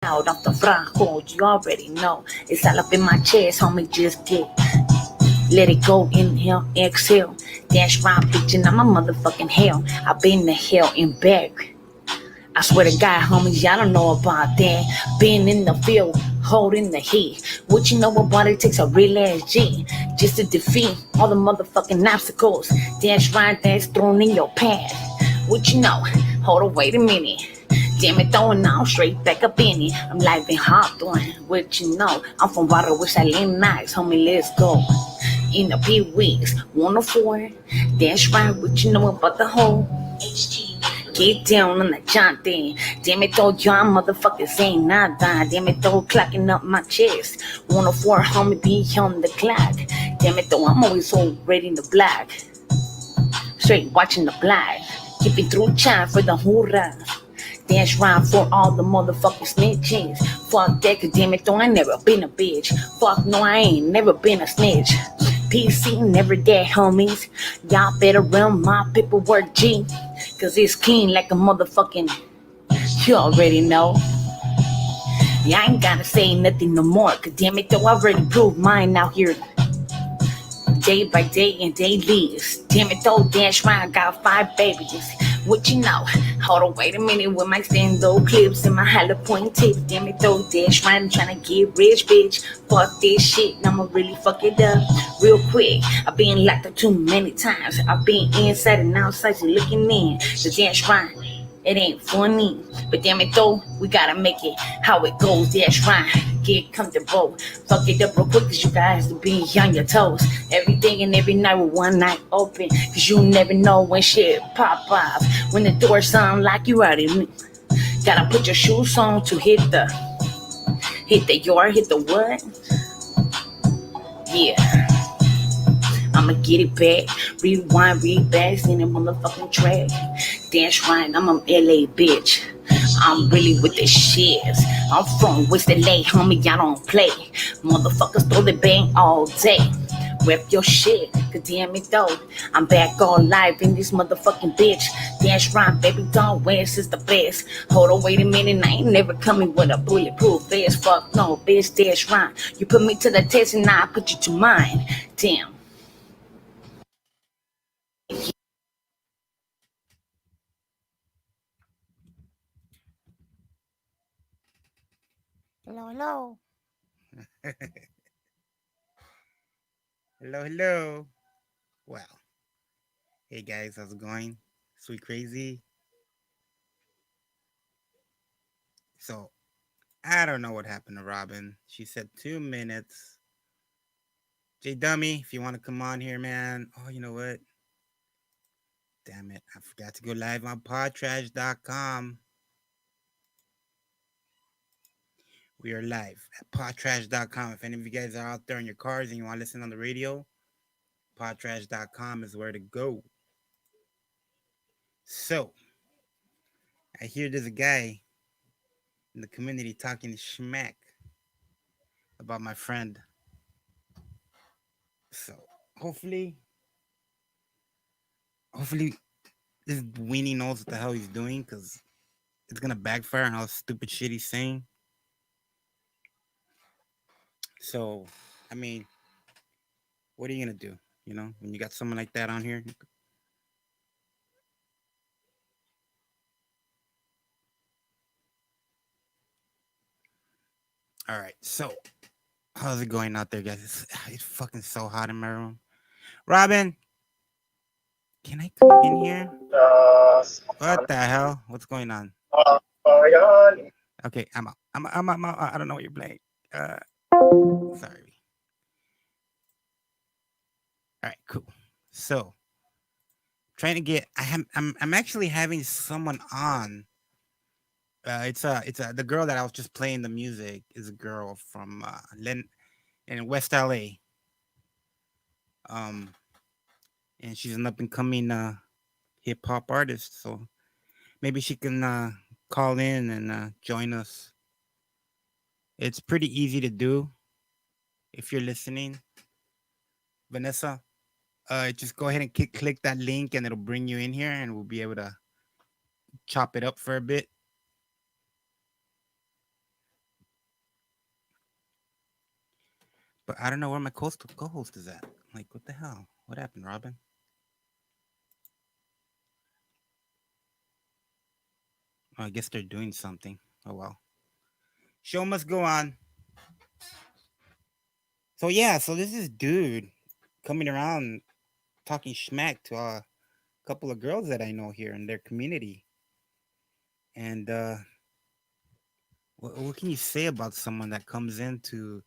out off the front hold. You already know it's all up in my chest, homie. Just get let it go. Inhale, exhale. Dash round, bitch, and I'm a motherfucking hell. I've been to hell and back. I swear to God, homies, y'all don't know about that. Being in the field, holding the heat. What you know about it takes a real ass G just to defeat all the motherfucking obstacles that's right that's thrown in your path. What you know? Hold on, wait a minute. Damn it, throwing out straight back up in it. I'm live and hot doing what you know. I'm from Water, wish I lean nice, homie. Let's go. In a few weeks, 104. That's right, what you know about the whole HT. Get down on the John thing. Damn it, though, y'all motherfuckers ain't nada. Damn it, though, clocking up my chest. 104, homie, be on the clock. Damn it, though, I'm always so ready in the black. Straight watching the black. Keep it through time for the hoorah. Dance round for all the motherfucking snitches. Fuck that, cause damn it, though, I never been a bitch. Fuck no, I ain't never been a snitch. PC, never dead, homies. Y'all better run my paperwork, G. Cause it's clean like a motherfucking. You already know. Yeah, I ain't gotta say nothing no more. Cause damn it, though, I already proved mine out here. Day by day and daily. Damn it, though, dash round, got 5 babies. What you know? Hold on, wait a minute with my stand-up clips and my hollow point tips. Damn it, though, dash round, tryna get rich, bitch. Fuck this shit, I'ma really fuck it up real quick. I've been locked up too many times. I've been inside and outside, so looking in. The dash round. It ain't funny, but damn it though, we gotta make it how it goes. That's right, get comfortable. Fuck it up real quick, cause you guys to be on your toes. Every day and every night with one night open, cause you never know when shit pop off. When the door sound like you already gotta put your shoes on to hit the yard, hit the what? Yeah. I'ma get it back, rewind, read back, in a motherfucking track. Dance right, I'm an LA bitch. I'm really with the shits. I'm from West LA, homie, y'all don't play. Motherfuckers throw the bang all day. Rep your shit, cause damn it though. I'm back all live in this motherfucking bitch. Dance right, baby, don't West is the best. Hold on, wait a minute, I ain't never coming with a bulletproof vest. Fuck no, bitch, that's right. You put me to the test and I put you to mine. Damn. Hello, hello. Hello, hello. Well, hey guys, how's it going? Sweet crazy. So, I don't know what happened to Robin. She said 2 minutes. J Dummy, if you want to come on here, man. Oh, you know what? Damn it. I forgot to go live on podtrash.com. We are live at podtrash.com. If any of you guys are out there in your cars and you want to listen on the radio, podtrash.com is where to go. So, I hear there's a guy in the community talking schmack about my friend. So hopefully, hopefully this weenie knows what the hell he's doing because it's gonna backfire on all the stupid shit he's saying. So, I mean, what are you gonna do? You know, when you got someone like that on here. All right, so how's it going out there, guys? It's fucking so hot in my room. Robin, can I come in here? What the hell? What's going on? Okay, I'm out. I'm out. I don't know what you're playing. Uh, sorry. All right, cool. So, trying to get. I'm actually having someone on. It's the girl that I was just playing the music is a girl from in West LA. Um, and she's an up and coming hip hop artist. So maybe she can call in and join us. It's pretty easy to do if you're listening, Vanessa. Just go ahead and click that link, and it'll bring you in here, and we'll be able to chop it up for a bit. But I don't know where my coastal co-host is at. Like, what the hell? What happened, Robin? Oh, I guess they're doing something. Oh well. Show must go on. So yeah, so this is dude coming around talking smack to a couple of girls that I know here in their community. And what can you say about someone that comes into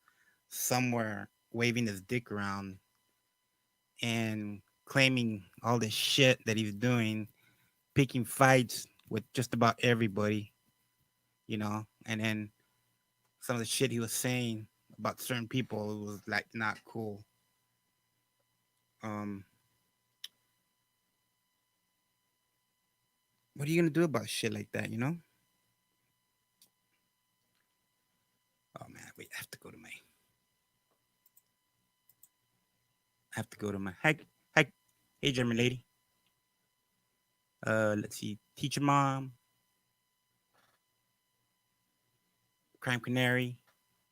somewhere waving his dick around and claiming all this shit that he's doing, picking fights with just about everybody, and then some of the shit he was saying about certain people was like not cool. Um, what are you gonna do about shit like that? Oh man, wait, I have to go to my hi, hey German lady. Let's see, teacher mom, crime canary.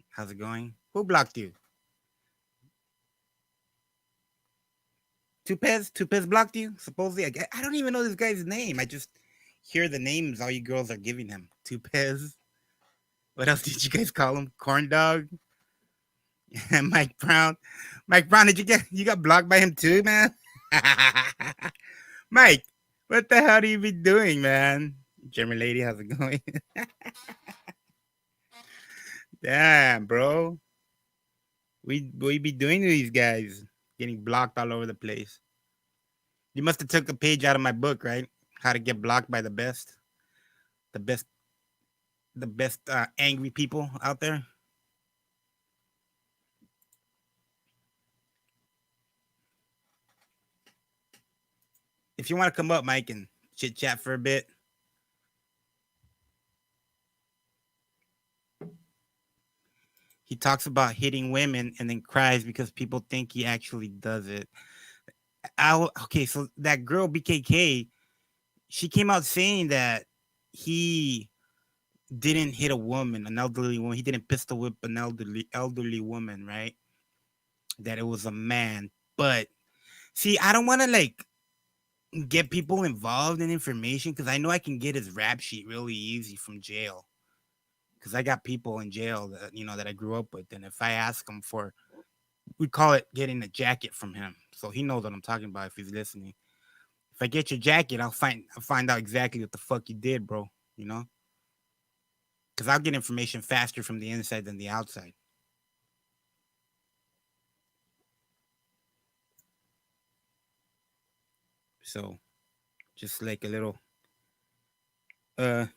How's it going? Who blocked you? Tupez blocked you. Supposedly, I don't even know this guy's name. I just hear the names all you girls are giving him. Tupez. What else did you guys call him? Corn dog. And Mike Brown. Mike Brown, did you got blocked by him too, man? Mike, what the hell do you be doing, man? German lady, how's it going? Damn, bro. We be doing to these guys, getting blocked all over the place. You must have took a page out of my book, right? How to get blocked by the best, the best angry people out there. If you want to come up, Mike, and chit chat for a bit, he talks about hitting women and then cries because people think he actually does it. Okay, so that girl BKK, she came out saying that he didn't hit a woman, an elderly woman. He didn't pistol whip an elderly woman, right? That it was a man. But see, I don't want to like get people involved in information because I know I can get his rap sheet really easy from jail. Because I got people in jail that that I grew up with, and if I ask him for, we call it getting a jacket from him, so he knows what I'm talking about if he's listening. If I get your jacket, I'll find out exactly what the fuck you did, bro. You know, because I'll get information faster from the inside than the outside. So just like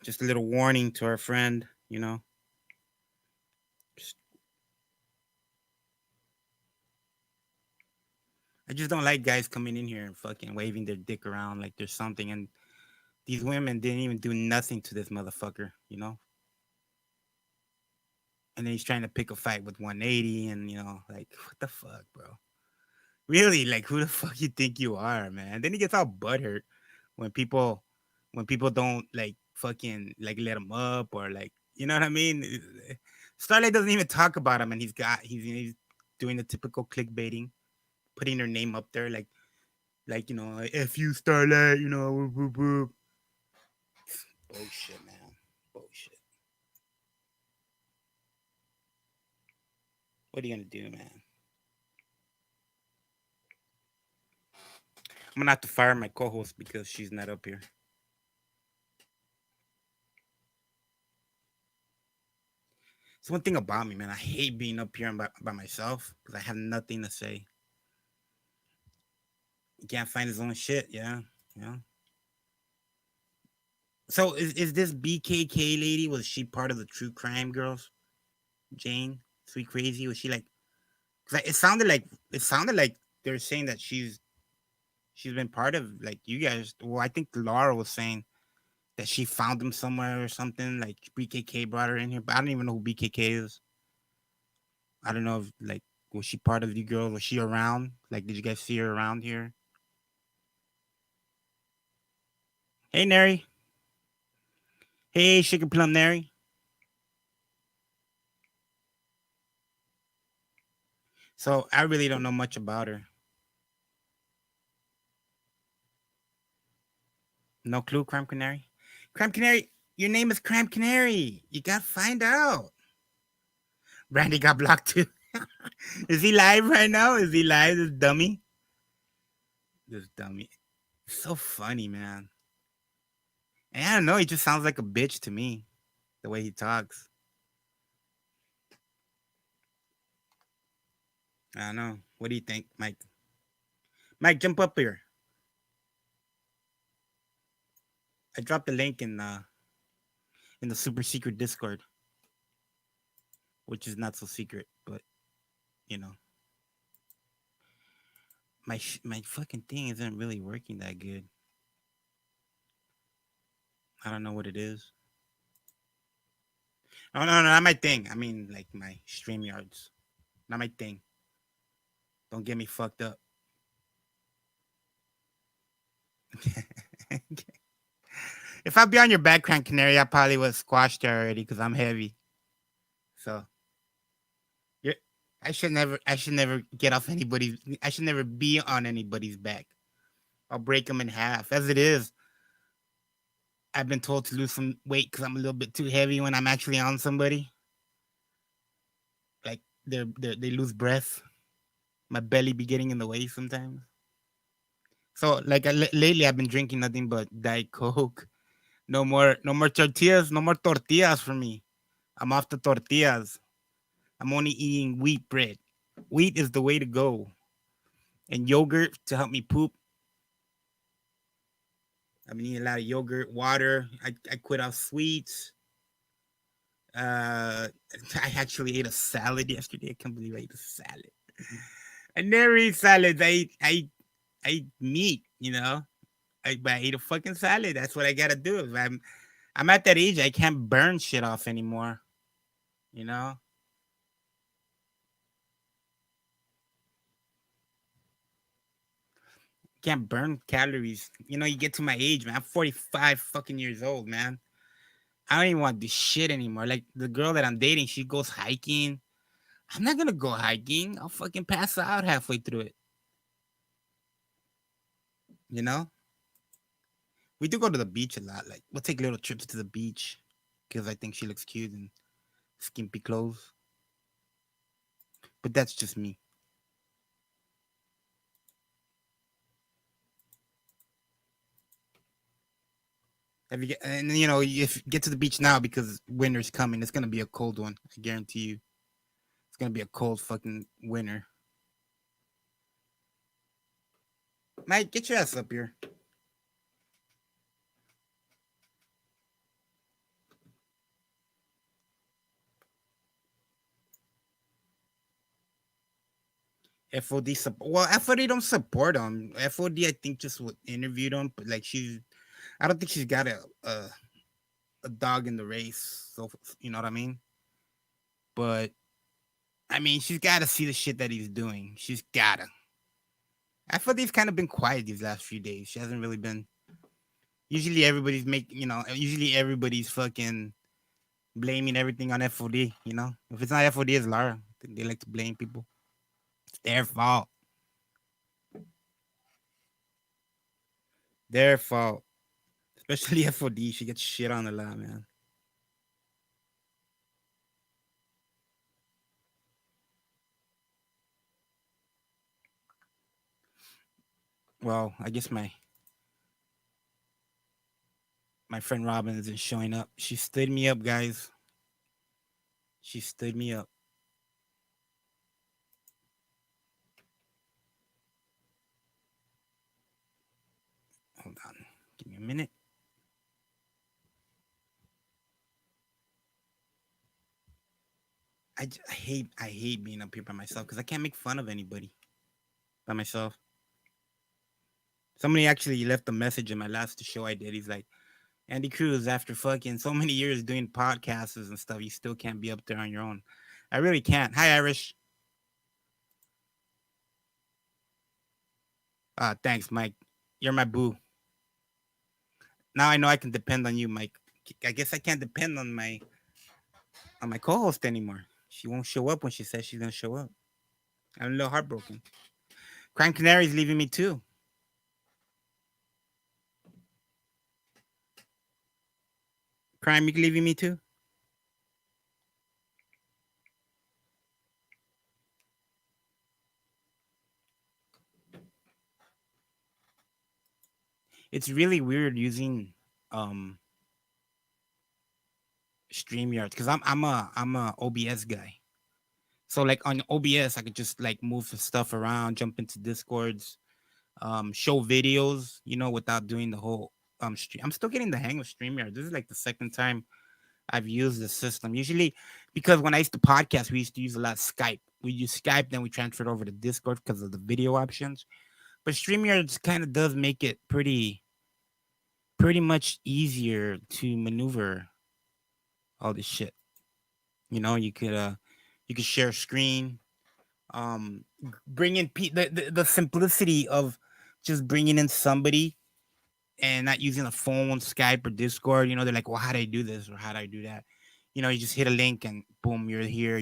just a little warning to our friend. Just, I just don't like guys coming in here and fucking waving their dick around like there's something, and these women didn't even do nothing to this motherfucker. And then he's trying to pick a fight with 180, and like what the fuck, bro? Really, like who the fuck you think you are, man? Then he gets all butthurt when people don't like fucking like let him up or like you know what I mean. Starlight doesn't even talk about him, and he's doing the typical clickbaiting, putting her name up there like if you Starlight, whoop, whoop, whoop. Bullshit, man, bullshit. What are you gonna do, man? I'm gonna have to fire my co-host because she's not up here. It's one thing about me, man. I hate being up here by myself because I have nothing to say. He can't find his own shit. Yeah, yeah. So is this BKK lady? Was she part of the true crime girls? Jane, Sweet Crazy. Was she like? Cause it sounded like they're saying that she's been part of like you guys. Well, I think Laura was saying that she found him somewhere or something. Like BKK brought her in here, but I don't even know who BKK is. I don't know if like was she part of you girls? Was she around? Like, did you guys see her around here? Hey, Neri. Hey, Sugar Plum Neri. So I really don't know much about her. No clue, Crime Canary. Crime Canary, your name is Crime Canary. You gotta find out. Brandy got blocked too. Is he live right now? Is he live? This dummy. This dummy. So funny, man. And I don't know. He just sounds like a bitch to me. The way he talks. I don't know. What do you think, Mike? Mike, jump up here. I dropped the link in the super secret Discord, which is not so secret, but you know, my fucking thing isn't really working that good. I don't know what it is. Oh no, no, not my thing. I mean, like my stream yards, not my thing. Don't get me fucked up. If I be on your background, Canary, I probably was squashed already because I'm heavy. So you're, I should never get off anybody's. I should never be on anybody's back. I'll break them in half. As it is, I've been told to lose some weight because I'm a little bit too heavy when I'm actually on somebody. Like they lose breath. My belly be getting in the way sometimes. So like lately, I've been drinking nothing but Diet Coke. No more tortillas. No more tortillas for me. I'm off the tortillas. I'm only eating wheat bread. Wheat is the way to go. And yogurt to help me poop. I've been eating a lot of yogurt, water. I quit off sweets. Uh, I actually ate a salad yesterday. I can't believe I ate a salad. I never eat salads. I eat meat. You know, but I ate a fucking salad. That's what I gotta do. I'm at that age. I can't burn shit off anymore. You know, can't burn calories. You know, you get to my age, man. I'm 45 fucking years old, man. I don't even want to do shit anymore. Like the girl that I'm dating, she goes hiking. I'm not gonna go hiking. I'll fucking pass out halfway through it. You know? We do go to the beach a lot. Like we'll take little trips to the beach because I think she looks cute in skimpy clothes. But that's just me. Have you get, and you know if you get to the beach now because winter's coming, it's gonna be a cold one. I guarantee you, it's gonna be a cold fucking winter. Mike, get your ass up here. FOD support. Well, FOD don't support him. FOD, I think, just would interview him, but like I don't think she's got a dog in the race. So you know what I mean. But I mean, she's got to see the shit that he's doing. She's gotta. FOD's kind of been quiet these last few days. She hasn't really been. Usually everybody's making, you know. Usually everybody's fucking blaming everything on FOD. You know, if it's not FOD, it's Lara. They like to blame people. It's their fault. Their fault. Especially FOD. She gets shit on a lot, man. Well, I guess my friend Robin isn't showing up. She stood me up, guys. She stood me up. Hold on. Give me a minute. I hate being up here by myself because I can't make fun of anybody by myself. Somebody actually left a message in my last show I did. He's like, Andy Cruz, after fucking so many years doing podcasts and stuff, you still can't be up there on your own. I really can't. Hi, Irish. Thanks, Mike. You're my boo. Now I know I can depend on you, Mike. I guess I can't depend on my co-host anymore. She won't show up when she says she's gonna show up. I'm a little heartbroken. Crime Canary's leaving me too. Crime, you leaving me too. It's really weird using um StreamYard because I'm a OBS guy. So like on OBS, I could just like move the stuff around, jump into Discords, show videos, without doing the whole stream. I'm still getting the hang of StreamYard. This is like the second time I've used the system. Usually, because when I used to podcast, we used to use a lot of Skype. We use Skype, then we transferred over to Discord because of the video options. But StreamYard kind of does make it pretty much easier to maneuver all this shit. You could share screen, bring in the simplicity of just bringing in somebody and not using a phone, Skype or Discord. They're like, well, how do I do this or how do I do that? You just hit a link and boom, you're here.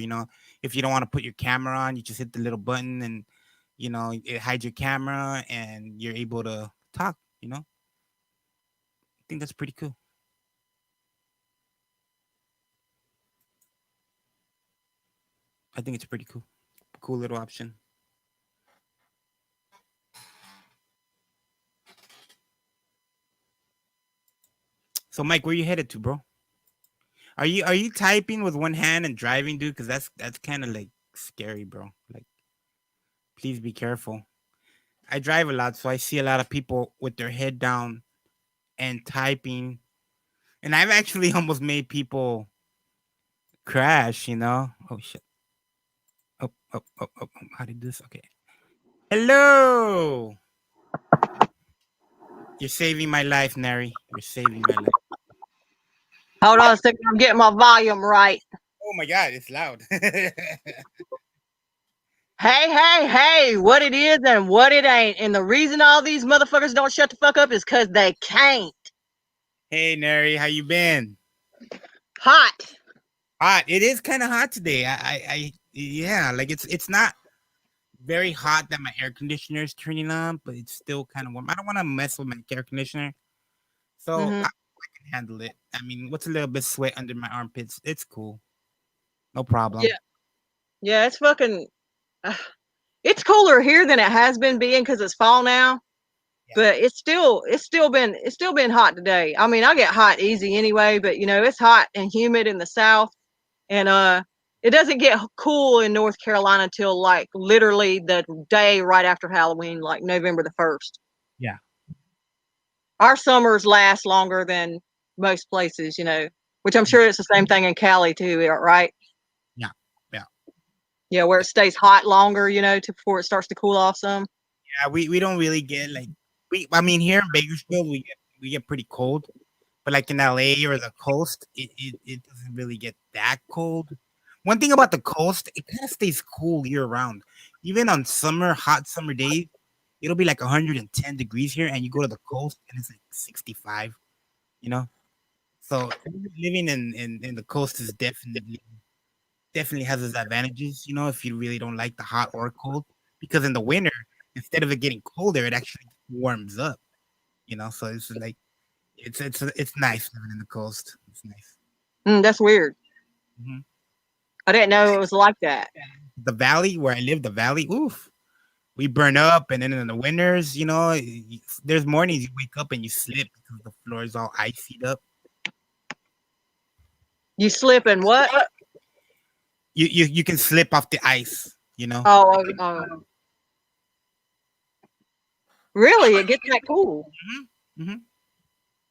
If you don't want to put your camera on, you just hit the little button and it hides your camera and you're able to talk. I think that's pretty cool. I think it's pretty cool little option. So, Mike, where you headed to, bro? Are you typing with one hand and driving, dude? Because that's kind of like scary, bro. Like, please be careful. I drive a lot, so I see a lot of people with their head down and typing, and I've actually almost made people crash. Oh shit! Oh oh oh oh! How did this? Okay. Hello. You're saving my life, Nary. You're saving my life. Hold on a second. I'm getting my volume right. Oh my god, it's loud. Hey, hey, hey, what it is and what it ain't. And the reason all these motherfuckers don't shut the fuck up is because they can't. Hey, Nary, how you been? Hot. Hot. It is kind of hot today. Yeah, like it's not very hot that my air conditioner is turning on, but it's still kind of warm. I don't want to mess with my air conditioner, so Mm-hmm. I can handle it. I mean, what's a little bit sweat under my armpits? It's cool, no problem. Yeah, yeah, it's fucking. Uh, it's cooler here than it has been being because it's fall now. Yeah, But it's still been hot today. I mean, I get hot easy anyway, but it's hot and humid in the south, and it doesn't get cool in North Carolina till like literally the day right after Halloween, like November the 1st. yeah, Our summers last longer than most places, which I'm sure it's the same thing in Cali too, right? yeah, yeah. Yeah, where it stays hot longer, before it starts to cool off some. Yeah, we don't really get like I mean here in Bakersfield we get pretty cold, but like in LA or the coast, it doesn't really get that cold. One thing about the coast, it kind of stays cool year round. Even on hot summer days, it'll be like 110 degrees here, and you go to the coast and it's like 65. You know, so living in the coast is definitely has its advantages. If you really don't like the hot or cold, because in the winter, instead of it getting colder, it actually warms up. So it's like it's nice living in the coast. It's nice. That's weird. Hmm. I didn't know it was like that. The valley where I live, the valley, oof, we burn up, and then in the winters, there's mornings you wake up and you slip because the floor is all icied up. You slip and what? You can slip off the ice. Oh, really? It gets that cool? Hmm.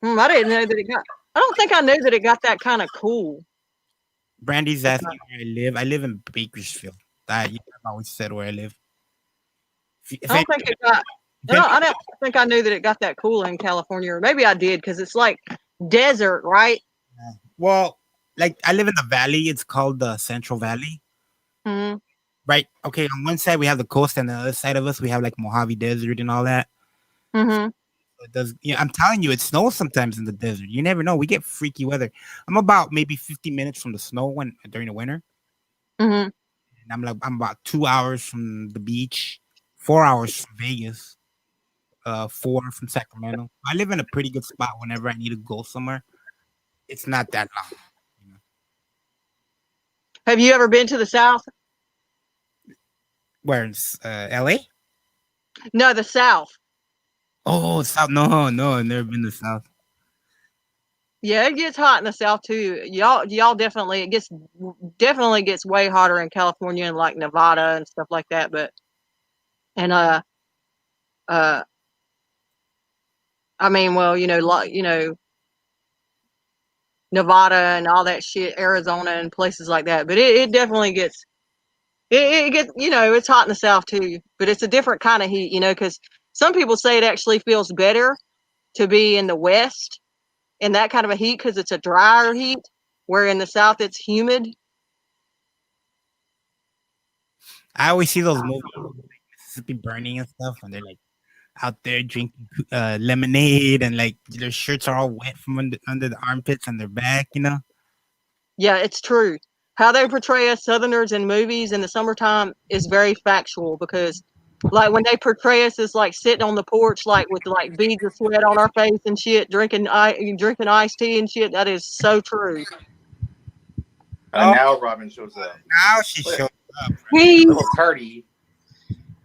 Hmm. I didn't know that it got. I don't think I knew that it got that kind of cool. Brandy's asking where I live. I live in Bakersfield. I've always said where I live. If I don't think it got. if any- I don't think I knew that it got that cool in California, or maybe I did because it's like desert, right? well, like I live in the valley. It's called the Central Valley. Mm-hmm. Right. Okay. On one side we have the coast, and the other side of us we have like Mojave Desert and all that. Mm-hmm. So it does. Yeah, I'm telling you, it snows sometimes in the desert. You never know. We get freaky weather. I'm about maybe 50 minutes from the snow during the winter, Mm-hmm. and I'm about 2 hours from the beach, 4 hours from Vegas, 4 from Sacramento. I live in a pretty good spot whenever I need to go somewhere. It's not that long. You know? Have you ever been to the South? Where in LA? No, the South. Oh, South. No, no, I've never been to South. Yeah, it gets hot in the South too. Y'all definitely definitely gets way hotter in California and like Nevada and stuff like that. But and uh, I mean, well, like Nevada and all that shit, Arizona and places like that. But it definitely gets it gets it's hot in the South too. But it's a different kind of heat, because some people say it actually feels better to be in the West in that kind of a heat because it's a drier heat, where in the South it's humid. I always see those movies, like Mississippi Burning and stuff, and they're like out there drinking lemonade, and like their shirts are all wet from under the armpits and their back. Yeah, it's true. How they portray us Southerners in movies in the summertime is very factual because, like, when they portray us as like sitting on the porch, like with like beads of sweat on our face and shit, drinking iced tea and shit, that is so true. Now Robin shows up. Now she Look. shows up. Hey, Little tardy.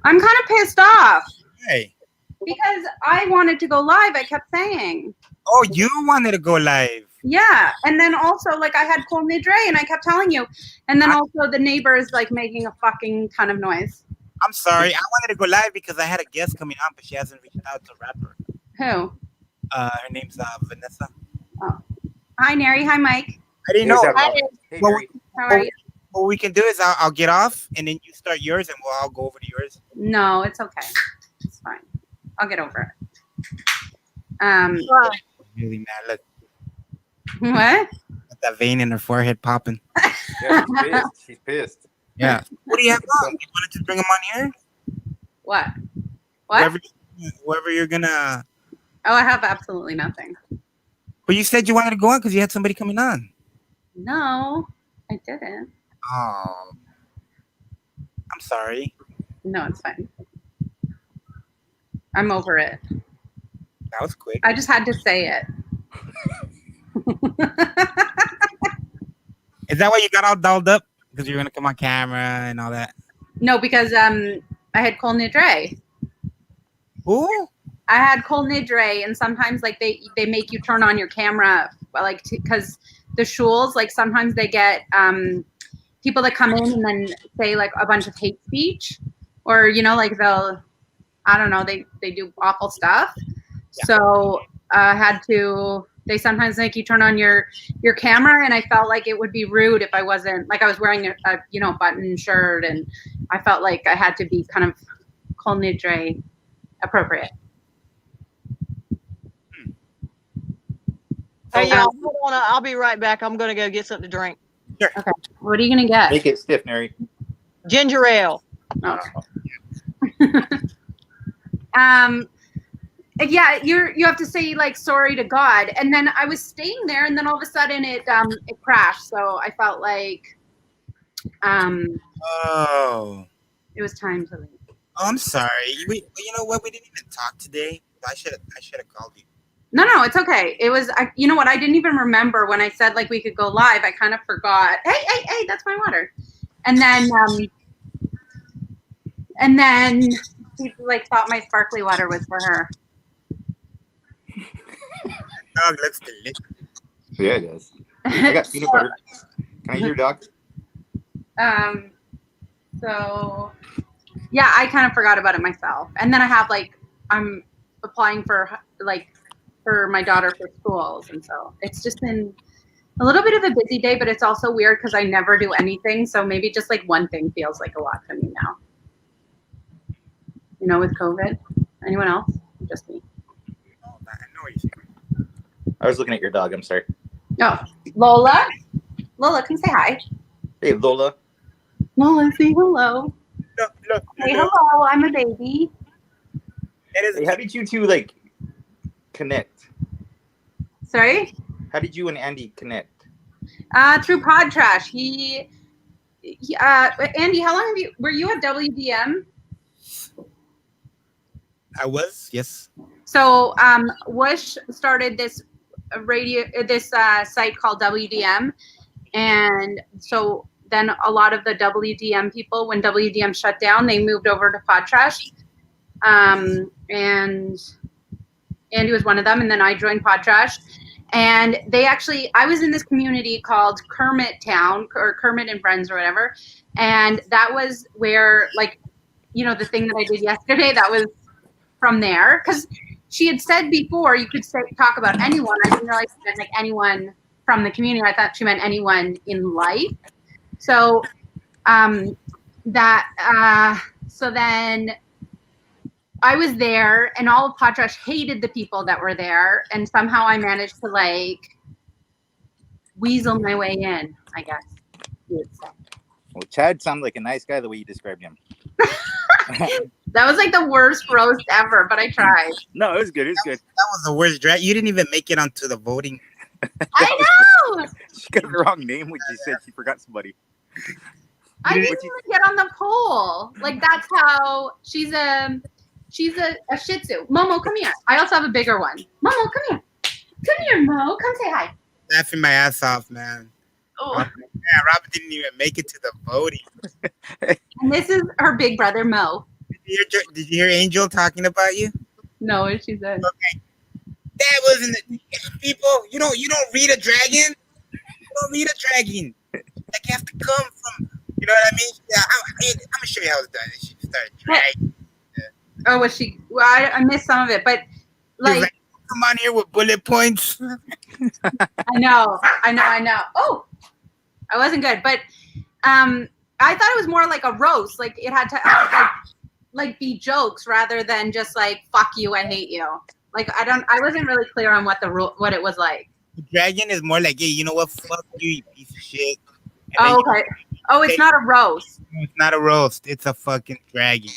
I'm kind of pissed off Hey, because I wanted to go live. I kept saying, oh, you wanted to go live? yeah. And then also, like, I had Cole Nidre and I kept telling you. And then also the neighbor is like making a fucking ton of noise. I'm sorry. I wanted to go live because I had a guest coming on, but she hasn't reached out to rapper. Who? Her name's Vanessa. Oh. Hi, Neri. Hi, Mike. I didn't Here's know. that Robin. Hey, Well, Mary. How are you? What we can do is I'll get off and then you start yours and we'll all go over to yours. No, it's okay. It's fine. I'll get over it. Really mad. Look What? at that vein in her forehead popping. Yeah, she's pissed. She's pissed. Yeah. What do you have on? You wanted to bring them on here? What? What? Whoever you're gonna. Oh, I have absolutely nothing. But you said you wanted to go on because you had somebody coming on. No, I didn't. Oh. I'm sorry. No, it's fine. I'm over it. That was quick. I just had to say it. Is that why you got all dolled up? Because you're gonna come on camera and all that. No, because I had Cole Nidre. Who? I had Cole Nidre, and sometimes like they make you turn on your camera, like because the shuls, like sometimes they get people that come in and then say like a bunch of hate speech, or like they'll, I don't know, they do awful stuff. Yeah. So they sometimes make you turn on your camera, and I felt like it would be rude if I wasn't, like I was wearing a button shirt, and I felt like I had to be kind of Cole Nidre appropriate. Hey, y'all, hold on. I'll be right back. I'm going to go get something to drink. Sure. Okay. What are you going to get? Make it stiff, Neri. Ginger ale. Okay. Yeah, you have to say like sorry to God, and then I was staying there, and then all of a sudden it crashed. So I felt like it was time to leave. Oh, I'm sorry. You know what? We didn't even talk today. I should have called you. No, it's okay. It was, you know what? I didn't even remember when I said like we could go live. I kind of forgot. Hey, that's my water. And then she like thought my sparkly water was for her. Dog looks delicious. Yeah, it does. I got peanut butter. Can I eat your dog? So yeah, I kind of forgot about it myself. And then I have like, I'm applying for my daughter for schools. And so it's just been a little bit of a busy day, but it's also weird because I never do anything. So maybe just like one thing feels like a lot to me now. With COVID. Anyone else? Just me. Oh, I know what you're saying. I was looking at your dog. I'm sorry. Oh, Lola. Lola, can you say hi? Hey, Lola. Lola, say hello. Look. Say hello. I'm a baby. Hey, how did you two connect? Sorry? How did you and Andy connect? Through Pod Trash. Andy, how long were you at WDM? I was, yes. So Whoosh started this site called WDM, and so then a lot of the WDM people, when WDM shut down, they moved over to Podtrash, and Andy was one of them, and then I joined Podtrash. And I was in this community called Kermit Town, or Kermit and Friends, or whatever, and that was where, like, the thing that I did yesterday, that was from there, because she had said before you could talk about anyone. I didn't realize she meant like anyone from the community. I thought she meant anyone in life. So so then I was there, and all of Podtrash hated the people that were there, and somehow I managed to like weasel my way in, I guess you would say. Well, Chad sounded like a nice guy the way you described him. That was like the worst roast ever, but I tried. No, it was good. It was good. That was the worst drag. You didn't even make it onto the voting. I know. She got the wrong name when she said she forgot somebody. I didn't even get on the poll. Like, that's how she's a Shih Tzu. Momo, come here. I also have a bigger one. Momo, come here. Come here, Mo. Come say hi. Laughing my ass off, man. Oh. Robin didn't even make it to the voting. And this is her big brother, Mo. Did you hear Angel talking about you? No, what she said. Okay. That wasn't people. You don't read a dragon. You don't read a dragon. Like, you have to come from. You know what I mean? Yeah, I'm gonna show you how it's done. She started dragging. Oh, was she? Well, I missed some of it, but like, come on here with bullet points. I know. Oh, I wasn't good, but I thought it was more like a roast. Like, it had to like be jokes rather than just like "fuck you, I hate you." Like, I wasn't really clear on what it was like. The dragon is more like, hey, you know what? Fuck you, you piece of shit. Oh, okay. Oh, it's not a roast. It's not a roast. It's a fucking dragon.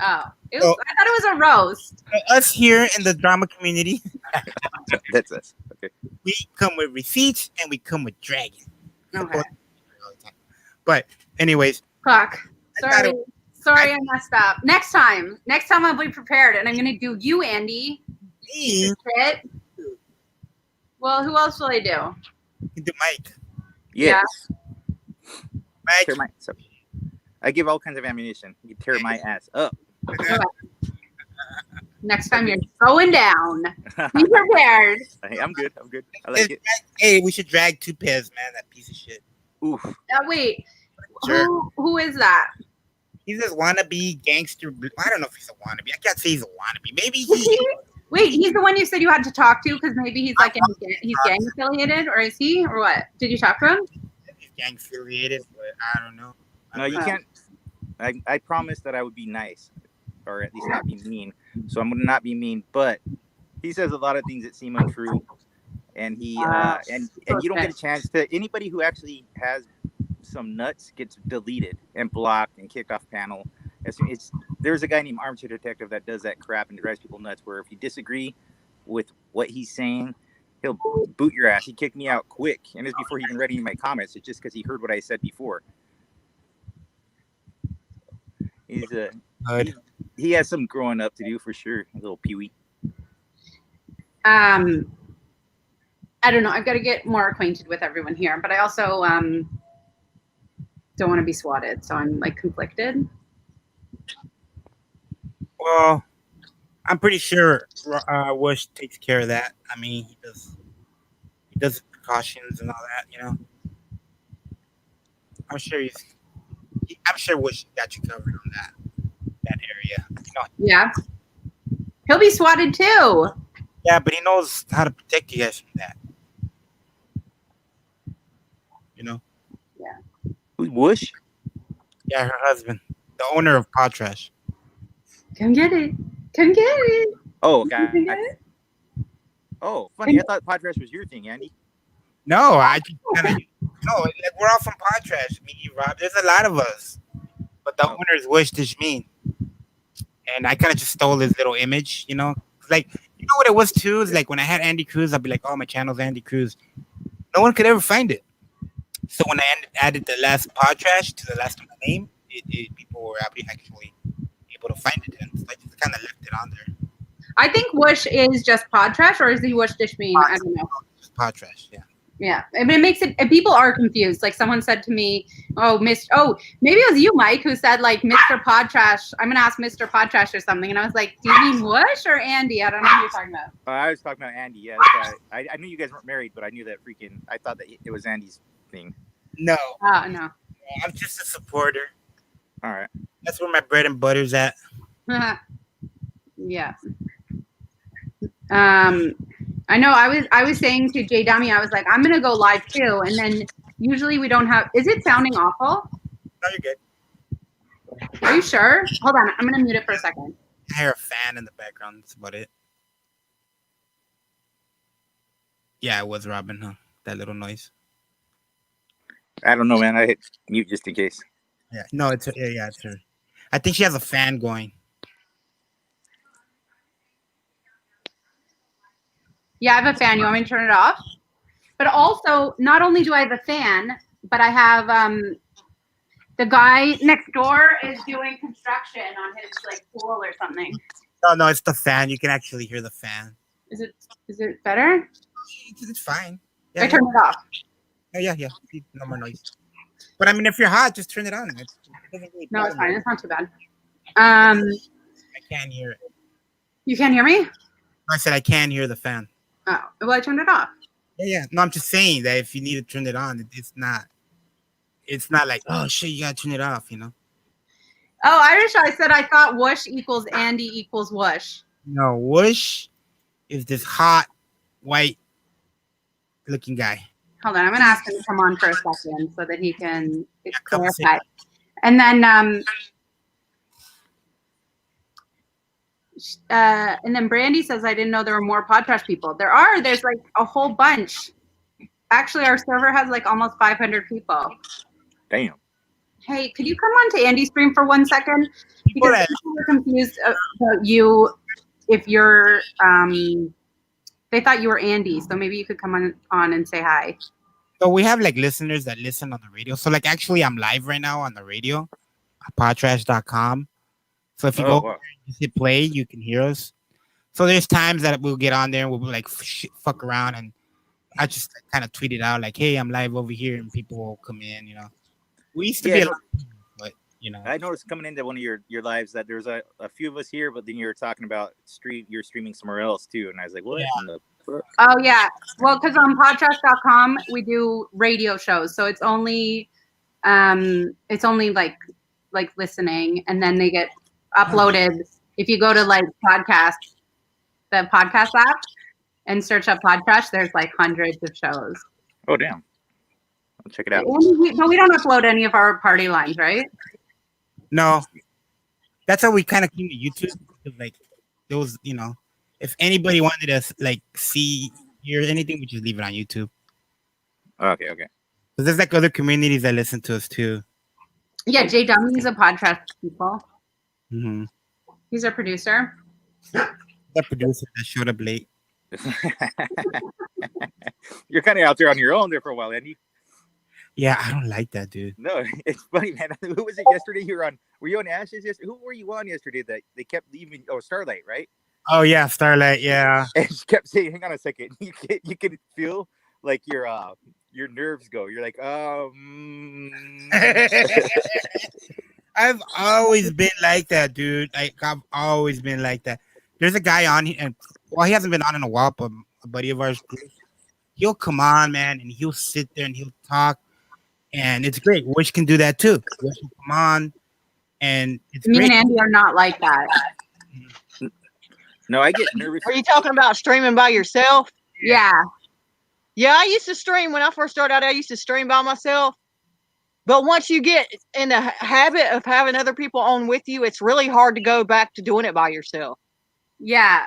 Oh, I thought it was a roast. Us here in the drama community. That's us. Okay. We come with receipts and we come with dragon. Okay. But anyways. Fuck. Sorry, I messed up. Next time I'll be prepared, and I'm gonna do you, Andy. Me? Well, who else will I do? You can do Mike. Yes. Yeah. Mike. I give all kinds of ammunition. You tear my ass up. Okay. Next time you're going down. Be prepared. Hey, I'm good. I like it. Hey, we should drag two pairs, man. That piece of shit. Oof. Wait. Sure. Who is that? He's this wannabe gangster. I don't know if he's a wannabe. I can't say he's a wannabe. Maybe Wait, he's the one you said you had to talk to because maybe he's like he's gang affiliated, or is he, or what? Did you talk to him? He's gang affiliated, but I don't know. No, you can't. I promised that I would be nice, or at least not be mean. So I'm gonna not be mean. But he says a lot of things that seem untrue, and he and you don't get a chance to. Anybody who actually has some nuts gets deleted and blocked and kicked off panel. There's a guy named Armchair Detective that does that crap and drives people nuts. Where if you disagree with what he's saying, he'll boot your ass. He kicked me out quick, and it's before he even read any of my comments. It's just because he heard what I said before. He has some growing up to do for sure. A little peewee. I don't know. I've got to get more acquainted with everyone here, but I also don't want to be swatted, so I'm like conflicted. Well, I'm pretty sure Whoosh takes care of that. I mean, he does precautions and all that, you know. I'm sure Whoosh got you covered on that area. You know? Yeah. He'll be swatted too. Yeah, but he knows how to protect you guys from that. You know? Yeah. Who's Whoosh? Yeah, her husband, the owner of Podtrash. Come get it. Oh, okay. Oh, funny. I thought Podtrash was your thing, Andy. No, I just like, we're all from Podtrash. Me, Rob. There's a lot of us, but the owners Whoosh Dishmeen, and I kind of just stole his little image, you know. Like, you know what it was too? Is like when I had Andy Cruz, I'd be like, "Oh, my channel's Andy Cruz." No one could ever find it. So when I added the last pod trash to the last of my name, people were actually able to find it, and so I just kind of left it on there. I think Whoosh is just pod trash, or is he Whoosh Dishmeen? I don't know. Just pod trash, yeah. Yeah, I mean, it makes it. And people are confused. Like someone said to me, "Oh, maybe it was you, Mike, who said like Mr. Pod Trash. I'm gonna ask Mr. Pod Trash or something." And I was like, "Do you mean Whoosh or Andy? I don't know who you're talking about." I was talking about Andy. Yeah, I knew you guys weren't married, but I knew that I thought that it was Andy's thing. No, no. I'm just a supporter. All right, that's where my bread and butter's at. Yeah. I know. I was saying to Jay Dummy, I was like, I'm gonna go live too, and then usually we don't have. Is it sounding awful? No, you're good. Are you sure? Hold on, I'm gonna mute it for a second. I hear a fan in the background. That's about it. Yeah, it was Robin, huh? That little noise. I don't know, man. I hit mute just in case. Yeah, no, it's her. Yeah, it's her. I think she has a fan going. Yeah, I have a fan. You want me to turn it off? But also, not only do I have a fan, but I have the guy next door is doing construction on his like pool or something. No, it's the fan. You can actually hear the fan. Is it better? It's fine. Yeah, I turned it off. Oh, yeah. No more noise. But I mean, if you're hot, just turn it on. No, it's fine. It's not too bad. I can't hear it. You can't hear me? I said I can hear the fan. Oh, well, I turned it off. Yeah. No, I'm just saying that if you need to turn it on, it's not like, oh shit, you gotta turn it off, you know. Oh, Irish, I said I thought Whoosh equals Andy equals Whoosh. No, Whoosh is this hot white looking guy. Hold on, I'm gonna ask him to come on for a second so that he can clarify. And then Brandy says, I didn't know there were more podcast people. There's like a whole bunch. Actually, our server has like almost 500 people. Damn. Hey, could you come on to Andy's stream for 1 second? Because people were confused about you if you're they thought you were Andy, so maybe you could come on and say hi. So we have like listeners that listen on the radio. So like actually I'm live right now on the radio, podtrash.com. So if you go and hit play, you can hear us. So there's times that we'll get on there and we'll like fuck around, and I just kind of tweet it out like, hey, I'm live over here, and people will come in, you know. We used to be but you know. I noticed coming into one of your lives that there's a few of us here, but then you were talking about you're streaming somewhere else too, and I was like, what? Yeah. Oh yeah. Well, because on podcast.com we do radio shows, so it's only like listening, and then they get uploaded. If you go to like the podcast app and search up Podtrash, there's like hundreds of shows. Oh damn. I'll check it out. But we don't upload any of our party lines, right? No. That's how we kind of came to YouTube. Like there was, you know, if anybody wanted to like hear anything, we just leave it on YouTube. Okay. Because there's like other communities that listen to us too. Yeah, Jay Dummy's a podcast people. Mm-hmm. He's our producer. The producer that showed up late. You're kind of out there on your own there for a while, Andy. Yeah, I don't like that, dude. No, it's funny, man. Who was it yesterday? Were you on Ashes yesterday? Who were you on yesterday that they kept leaving? Oh, Starlight, right? Oh yeah, Starlight. Yeah. And she kept saying, "Hang on a second." You can feel like your nerves go. You're like, I've always been like that, dude. I've always been like that. There's a guy on here, and he hasn't been on in a while, but a buddy of ours, he'll come on, man, and he'll sit there and he'll talk, and it's great. Wish can do that too. Wish will come on, and it's Me great. and Andy are not like that. No, I get nervous. Are you talking about streaming by yourself? Yeah. Yeah, I used to stream when I first started out. I used to stream by myself. But once you get in the habit of having other people on with you, it's really hard to go back to doing it by yourself. Yeah.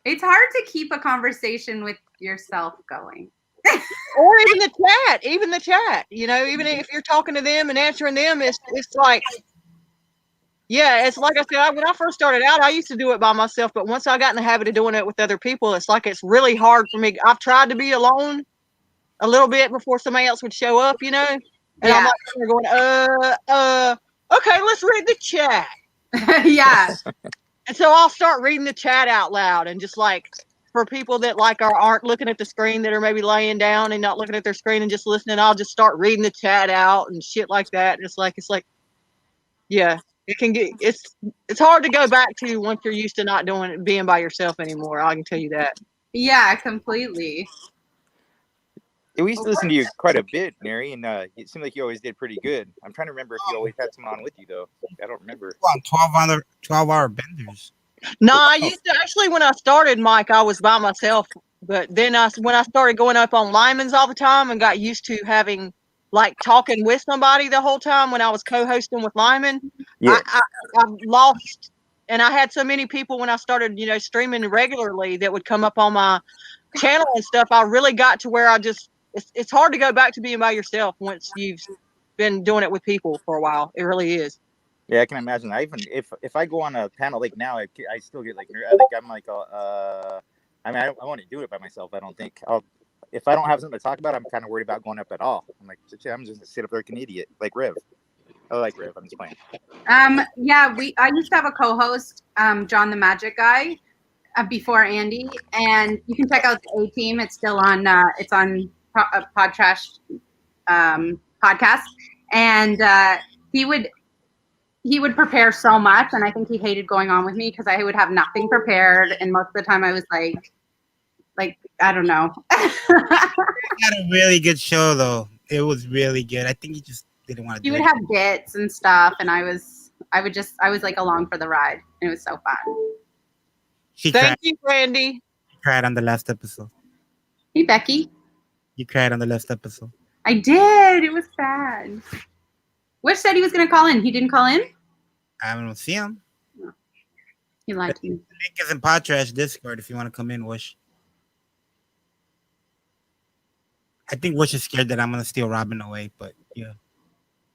It's hard to keep a conversation with yourself going. Or even the chat. You know, even if you're talking to them and answering them, it's like, yeah, it's like I said, when I first started out, I used to do it by myself. But once I got in the habit of doing it with other people, it's like it's really hard for me. I've tried to be alone, a little bit before somebody else would show up, you know? And I'm Yeah. like going, okay, let's read the chat. Yeah. And so I'll start reading the chat out loud, and just like for people that like aren't looking at the screen, that are maybe laying down and not looking at their screen and just listening, I'll just start reading the chat out and shit like that. It's like yeah, it can get it's hard to go back to once you're used to not doing it, being by yourself anymore. I can tell you that. Yeah, completely. We used to listen to you quite a bit, Mary, and it seemed like you always did pretty good. I'm trying to remember if you always had someone on with you, though. I don't remember. On 12-hour benders. No, I used to actually, when I started, Mike, I was by myself. But then when I started going up on Lyman's all the time and got used to having like talking with somebody the whole time when I was co-hosting with Lyman, Yeah. I lost, and I had so many people when I started, streaming regularly that would come up on my channel and stuff. I really got to where it's hard to go back to being by yourself once you've been doing it with people for a while. It really is. Yeah, I can imagine. I even if I go on a panel like now, I still get like I'm like I mean, I want to do it by myself. I don't think if I don't have something to talk about, I'm kind of worried about going up at all. I'm like, shit, I'm just gonna sit up there like an idiot, like Rev. I like Rev. I'm just playing. Yeah, I used to have a co-host, John the Magic Guy, before Andy, and you can check out the A Team. It's still on. It's on Podtrash podcast, and he would prepare so much, and I think he hated going on with me because I would have nothing prepared, and most of the time I was like I don't know. He had a really good show though. It was really good. I think he just didn't want to do He it. would have bits and stuff, and I was like along for the ride. It was so fun. Thank you, Randy. You cried on the last episode. Hey, Becky. You cried on the last episode. I did. It was bad. Wish said he was going to call in. He didn't call in? I don't see him. No. He lied to me. The link is in Podtrash Discord if you want to come in, Wish. I think Wish is scared that I'm going to steal Robin away, but yeah.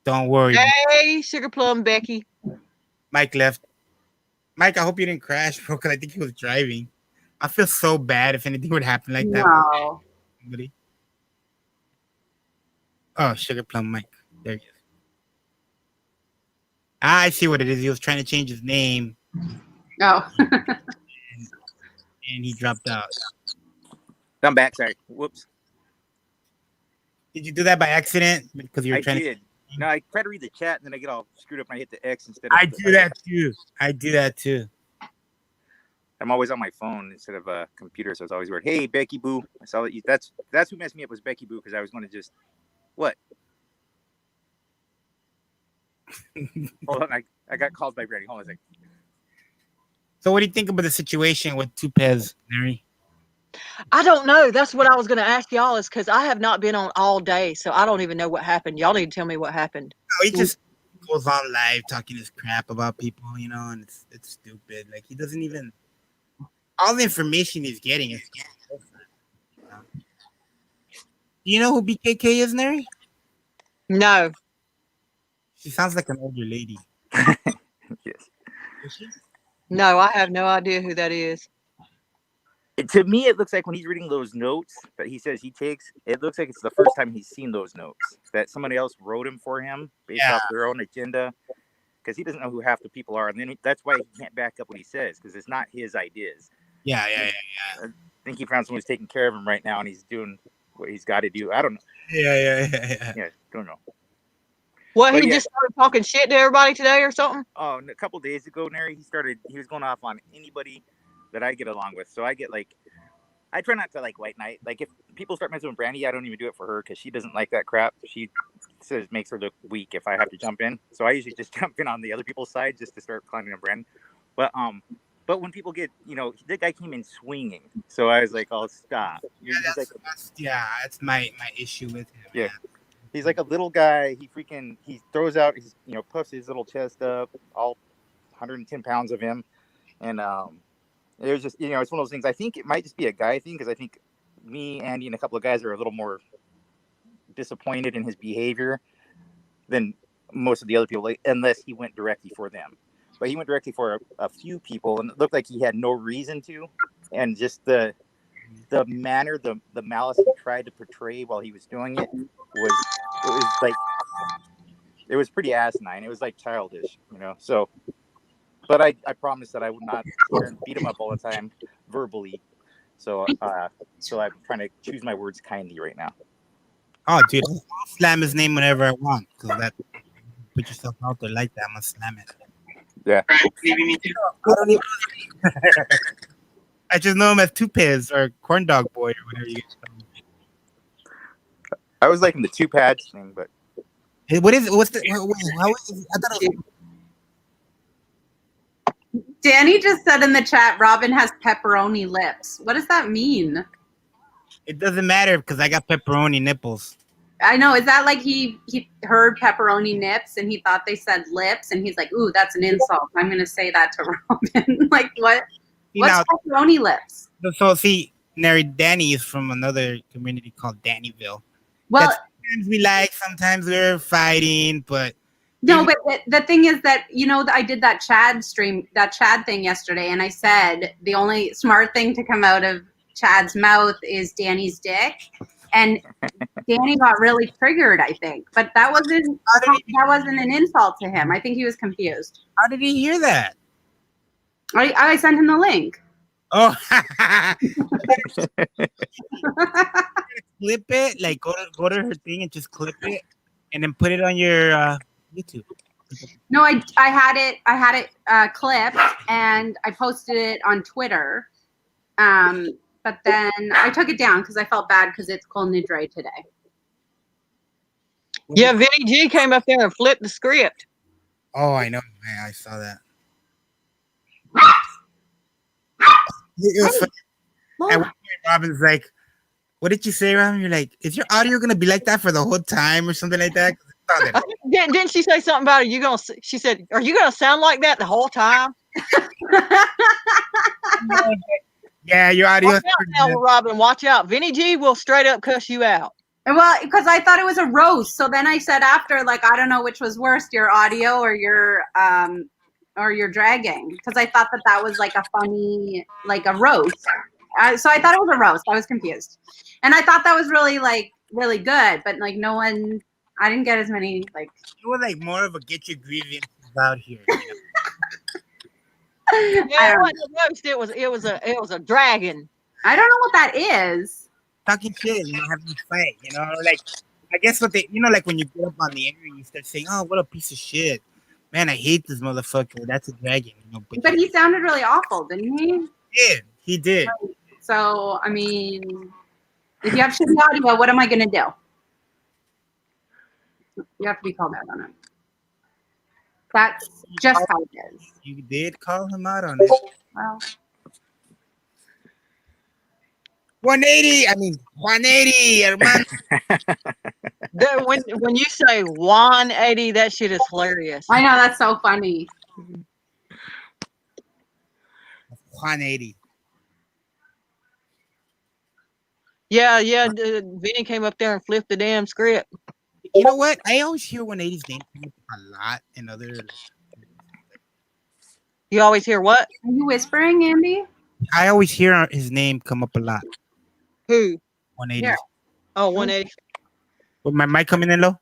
Don't worry. Hey, Sugar Plum Becky. Mike left. Mike, I hope you didn't crash, bro, because I think he was driving. I feel so bad if anything would happen like that. No. Somebody. Oh, Sugar Plum Mike. There he is. I see what it is. He was trying to change his name. Oh. And he dropped out. I'm back. Sorry. Whoops. Did you do that by accident? Because you were trying did. No, I try to read the chat and then I get all screwed up and I hit the X instead of I do that too. I'm always on my phone instead of a computer, so it's always weird. Hey, Becky Boo. I saw that that's who messed me up was Becky Boo because I was going to just what? Hold on, I got called by Brady. Hold on a second. So what do you think about the situation with Tupez, Mary? I don't know. That's what I was going to ask y'all, is because I have not been on all day, so I don't even know what happened. Y'all need to tell me what happened. No, he just goes on live talking his crap about people, and it's stupid. Like he doesn't even all the information he's getting is. Do you know who BKK is, Mary? No. She sounds like an older lady. Yes. Is she? No, I have no idea who that is. To me, it looks like when he's reading those notes that he says he takes, it looks like it's the first time he's seen those notes, that somebody else wrote him for him based off their own agenda, because he doesn't know who half the people are. And then that's why he can't back up what he says, because it's not his ideas. Yeah. I think he found someone who's taking care of him right now, and he's doing what he's got to do. I don't know. Yeah, don't know. What, he just started talking shit to everybody today or something? Oh, a couple of days ago, Nary, he was going off on anybody that I get along with. So I try not to white knight. Like if people start messing with Brandy, I don't even do it for her because she doesn't like that crap. She says it makes her look weak if I have to jump in. So I usually just jump in on the other people's side just to start clowning on Brandy. But when people get, the guy came in swinging. So I was like, oh, stop. That's my issue with him. Yeah. He's like a little guy. He throws out, puffs his little chest up, all 110 pounds of him. And it was just, it's one of those things. I think it might just be a guy thing because I think me, Andy, and a couple of guys are a little more disappointed in his behavior than most of the other people, unless he went directly for them. But he went directly for a few people, and it looked like he had no reason to. And just the the manner, the malice he tried to portray while he was doing it was like, it was pretty asinine. It was like childish, you know. So, but I promised that I would not beat him up all the time verbally. So so I'm trying to choose my words kindly right now. Oh, dude, I'll slam his name whenever I want because that put yourself out there like that. I'm gonna slam it. Yeah. I don't even. I just know him as Tupez or Corn Dog Boy or whatever you get. I was liking the two pads thing, but Hey, what is it? What's the? How is it? I thought it was. Danny just said in the chat, Robin has pepperoni lips. What does that mean? It doesn't matter because I got pepperoni nipples. I know. Is that like he heard pepperoni nips and he thought they said lips and he's like, ooh, that's an insult. I'm going to say that to Robin. Like, what? What's pepperoni lips? So, see, Danny is from another community called Dannyville. Well, sometimes we like, sometimes we're fighting, but. No, but the thing is that, you know, I did that Chad thing yesterday, and I said the only smart thing to come out of Chad's mouth is Danny's dick. And Danny got really triggered, I think. But that wasn't an insult to him. I think he was confused. How did he hear that? I sent him the link. Oh, clip it. Like go to her thing and just clip it, and then put it on your YouTube. No, I had it clipped and I posted it on Twitter. But then I took it down because I felt bad because it's Col Nidre today. Yeah, Vinny G came up there and flipped the script. Oh, I know, man. I saw that. And Robin's like, "What did you say, Robin?" You're like, "Is your audio gonna be like that for the whole time or something like that?" Didn't she say something about she said, "Are you gonna sound like that the whole time?" Yeah, your audio. Watch out now, Robin. Watch out. Vinny G will straight up cuss you out. Well, because I thought it was a roast. So then I said after, like, I don't know which was worse, your audio or your dragging, because I thought that was like a funny, like a roast. So I thought it was a roast. I was confused, and I thought that was really good, but like no one. I didn't get as many like. It was like more of a get your grievances out here. You know? Yeah, it was a dragon. I don't know what that is. Talking shit, you know, having a fight, you know, like I guess what they, you know, like when you get up on the air, you start saying, "Oh, what a piece of shit, man! I hate this motherfucker." That's a dragon, you know. But he sounded really awful, didn't he? He did. So I mean, if you have shitty audio, what am I gonna do? You have to be called out on it. That's just how it is. You did call him out on it. Well, 180. I mean, 180. Hermano. When you say 180, that shit is hilarious. I know, that's so funny. 180. Yeah. Vinny came up there and flipped the damn script. You know what? I always hear 180's name a lot in other. You always hear what? Are you whispering, Andy? I always hear his name come up a lot. Who? 180. Yeah. Oh, 180. With my mic coming in low?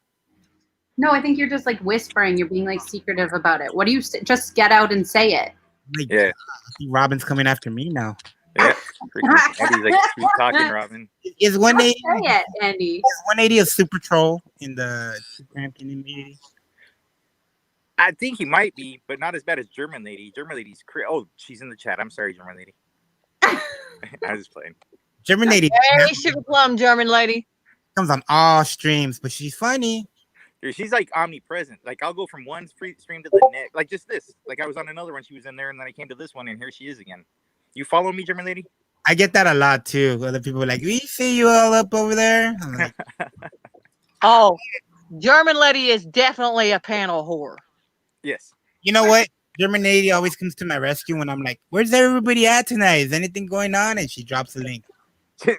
No, I think you're just like whispering. You're being like secretive about it. What do you say? Just get out and say it? Like, yeah. I think Robin's coming after me now. Yeah. Andy's like sweet talking, Robin. Is 180? Say it, Andy. Is 180 a super troll in the community? I think he might be, but not as bad as German Lady. German Lady's she's in the chat. I'm sorry, German Lady. I was just playing. German Lady. Hey, sugar plum, German Lady. Comes on all streams, but she's funny. Dude, she's like omnipresent. Like I'll go from one stream to the next. Like just this. Like I was on another one, she was in there, and then I came to this one, and here she is again. You follow me, German Lady? I get that a lot too. Other people are like, "We see you all up over there." I'm like, oh, German Lady is definitely a panel whore. Yes. You know what? German Lady always comes to my rescue when I'm like, "Where's everybody at tonight? Is anything going on?" And she drops a link. She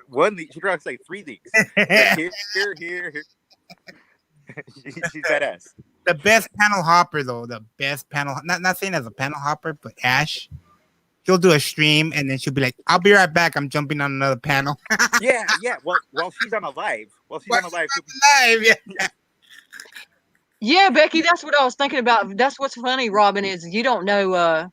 drops like 3 links. Like, here. She's badass. The best panel hopper though. The best panel. Not saying as a panel hopper, but Ash. she'll do a stream and then she'll be like, "I'll be right back. I'm jumping on another panel." Yeah. Well, while she's on a live, she'll be Live, yeah. Yeah, Becky, that's what I was thinking about. That's what's funny, Robin, is you don't know.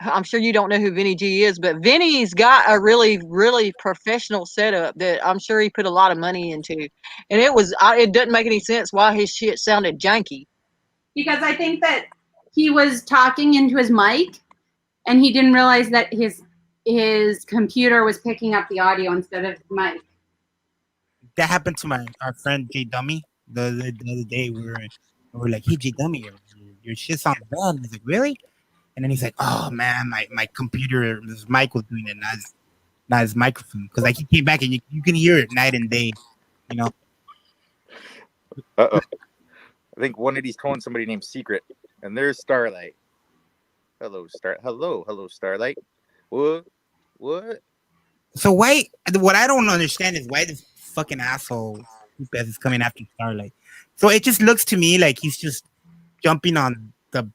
I'm sure you don't know who Vinny G is, but Vinny's got a really, really professional setup that I'm sure he put a lot of money into. And it doesn't make any sense why his shit sounded janky. Because I think that he was talking into his mic and he didn't realize that his computer was picking up the audio instead of the mic. That happened to our friend J Dummy the other day. We were like, "Hey J Dummy, your shit sounds bad." And he's like, "Really?" And then he's like, "Oh man, my computer, this mic was doing it, not his microphone." Because like he came back and you can hear it night and day, you know. I think one of these calling somebody named Secret, and there's Starlight. Hello, Starlight. What? So why? What I don't understand is why this fucking asshole Lopez is coming after Starlight. So it just looks to me like he's just jumping on the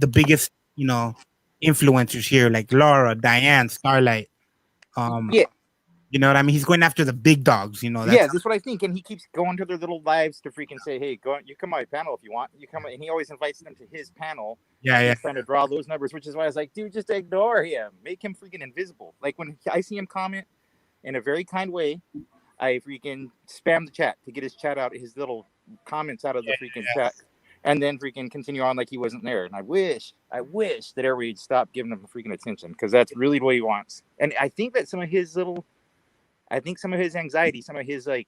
biggest, influencers here, like Laura, Diane, Starlight. Yeah. You know what I mean? He's going after the big dogs, That's what I think. And he keeps going to their little lives to freaking say, "Hey, you come on my panel if you want. You come," and he always invites them to his panel. Yeah. He's trying to draw those numbers, which is why I was like, dude, just ignore him. Make him freaking invisible. Like when I see him comment in a very kind way, I freaking spam the chat to get his chat out, his little comments out of the freaking chat, and then freaking continue on like he wasn't there. And I wish that everybody would stop giving him freaking attention, because that's really what he wants. And I think that some of his anxiety, some of his like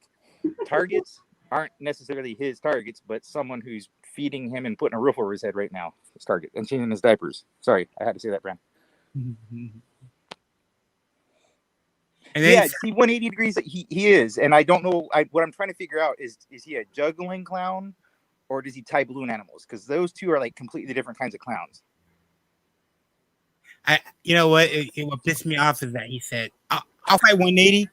targets aren't necessarily his targets, but someone who's feeding him and putting a roof over his head right now. His target and changing his diapers. Sorry, I had to say that, Brand. And then, see, 180 degrees. He is, and I don't know. What I'm trying to figure out is he a juggling clown, or does he tie balloon animals? Because those two are like completely different kinds of clowns. You know what? What pissed me off is that he said, "I'll fight 180,"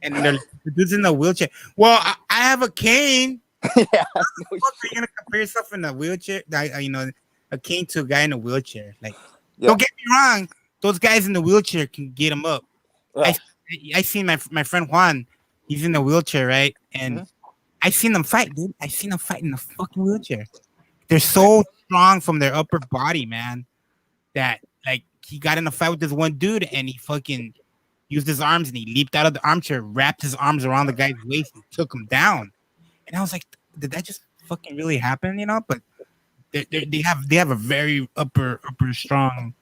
and the dude's in the wheelchair. Well, I have a cane. Yeah. How the fuck are you gonna compare yourself in a wheelchair? A cane to a guy in a wheelchair. Like, don't get me wrong. Those guys in the wheelchair can get him up. I seen my friend Juan. He's in the wheelchair, right? And I seen them fight, dude. I seen them fight in the fucking wheelchair. They're so strong from their upper body, man, that like he got in a fight with this one dude and he fucking used his arms and he leaped out of the armchair, wrapped his arms around the guy's waist and took him down. And I was like, did that just fucking really happen? But they have a very upper strong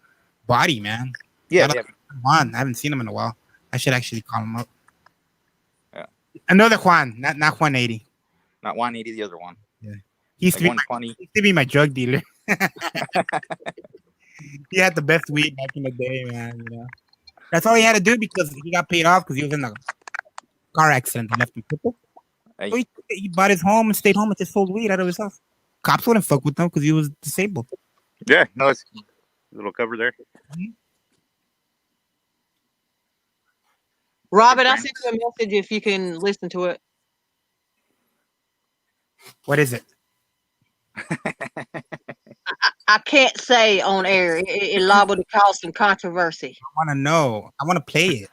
body, man. Yeah. Juan, I haven't seen him in a while. I should actually call him up. Yeah. Another Juan, not 180. Not 180, the other one. Yeah. He used like 120. He used to be my drug dealer. He had the best weed back in the day, man. That's all he had to do because he got paid off because he was in a car accident that left him crippled. So he bought his home and stayed home and just sold weed out of his house. Cops wouldn't fuck with him because he was disabled. Yeah, no, it's a little cover there. Mm-hmm. Robin, I sent you a message if you can listen to it. What is it? I can't say on air. It liable to cause some controversy. I want to know. I want to play it.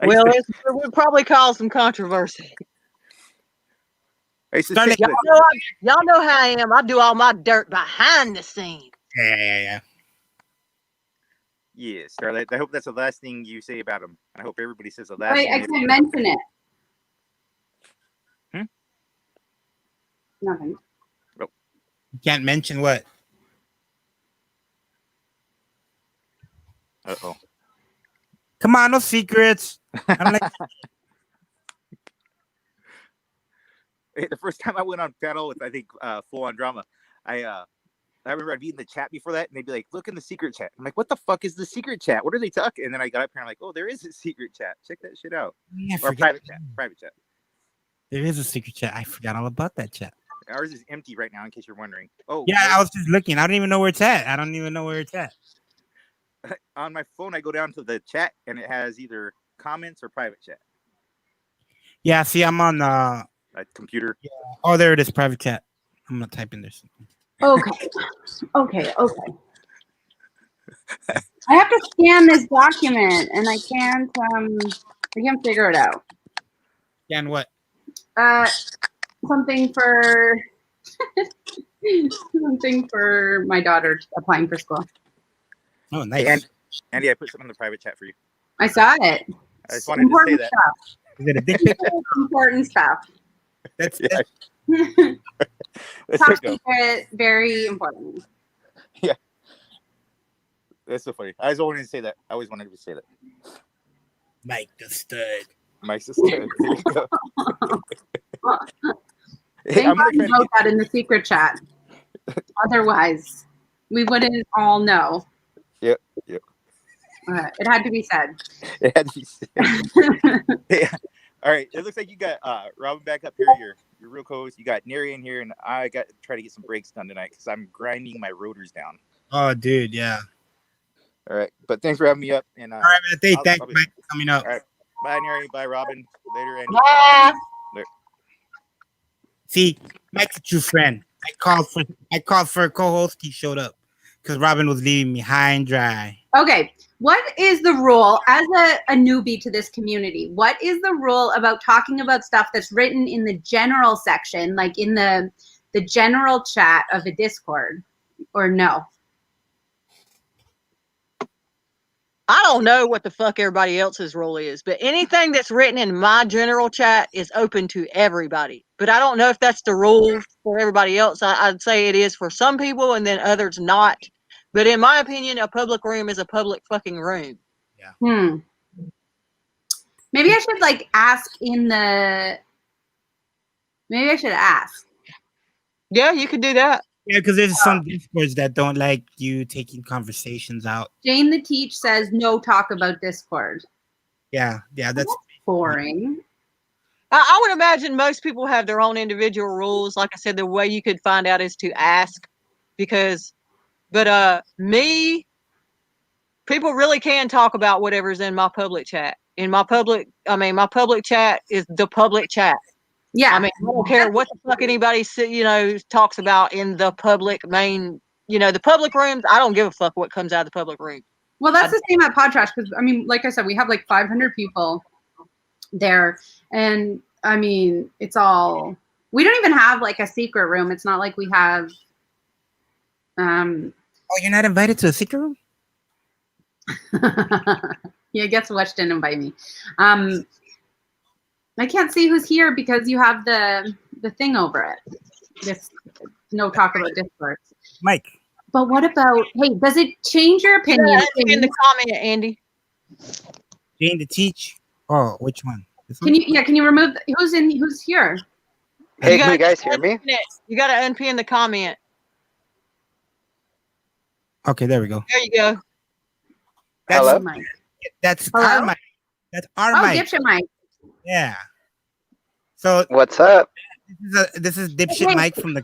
Well, it would probably cause some controversy. Y'all know how I am. I do all my dirt behind the scenes. Yeah. Yeah, Starlight. I hope that's the last thing you say about him. I hope everybody says the last Wait, thing. I can't mention it. Nothing. You can't mention what? Uh-oh. Come on, no secrets. I'm like, the first time I went on panel with, I think, Full On Drama, I remember I'd be in the chat before that, and they'd be like, "Look in the secret chat." I'm like, "What the fuck is the secret chat? What are they talking?" And then I got up here and I'm like, "Oh, there is a secret chat. Check that shit out." Or private chat. There is a secret chat. I forgot all about that chat. Ours is empty right now, in case you're wondering. Oh, yeah, I was just looking. I don't even know where it's at. On my phone, I go down to the chat, and it has either comments or private chat. Yeah, see, I'm on a computer. Yeah. Oh, there it is, private chat. I'm gonna type in this. Okay. I have to scan this document, and I can't figure it out. And what? Something for something for my daughter applying for school. Oh, nice. Hey, Andy, I put something in the private chat for you. I saw it. I just wanted to say that. Stuff. Is it a dick pic? Important stuff. That's Top secret, very important. Yeah. That's so funny. I just wanted to say that. I always wanted to say that. Mike the stud. Mike's the stud. There you go. Thank God you wrote that in the secret chat. Otherwise, we wouldn't all know. Yep. It had to be said. It had to be said. Yeah. All right. It looks like you got Robin back up here. You're real close. You got Neri in here, and I got to try to get some breaks done tonight because I'm grinding my rotors down. Oh, dude, yeah. All right. But thanks for having me up. And all right, man. Thanks, Mike, for coming up. All right. Bye, Neri. Bye, Robin. Later, Andy. Bye. See, Mike's a true friend. I called for a co-host. He showed up because Robin was leaving me high and dry. Okay. What is the rule as a newbie to this community? What is the rule about talking about stuff that's written in the general section, like in the general chat of a Discord, or no? I don't know what the fuck everybody else's rule is, but anything that's written in my general chat is open to everybody. But I don't know if that's the rule for everybody else. I'd say it is for some people and then others not. But in my opinion, a public room is a public fucking room. Yeah. Maybe I should ask in the. Maybe I should ask. Yeah, you could do that. Yeah, because there's some Discords that don't like you taking conversations out. Jane the Teach says no talk about Discord. Yeah, that's boring. I would imagine most people have their own individual rules. Like I said, the way you could find out is to ask, but people really can talk about whatever's in my public chat. My public chat is the public chat. Yeah. I mean, I don't care what the fuck anybody talks about in the public main, the public rooms. I don't give a fuck what comes out of the public room. Well, that's the same at Pod Trash because like I said, we have 500 people there, and it's all. We don't even have a secret room. It's not like we have. Oh, you're not invited to a secret room? Yeah, guess what? Didn't invite me. I can't see who's here because you have the thing over it. This no talk about Discord. Mike. But what about? Hey, does it change your opinion? Yeah, in the comment, Andy. Jane the Teach. Oh, which one? Can you remove who's here? Hey, can you guys hear me? You got to unpin the comment. Okay, there we go. There you go. Hello? That's our mic. That's our mic. Dipshit Mike. Yeah. So what's up? This is Dipshit Mike from the.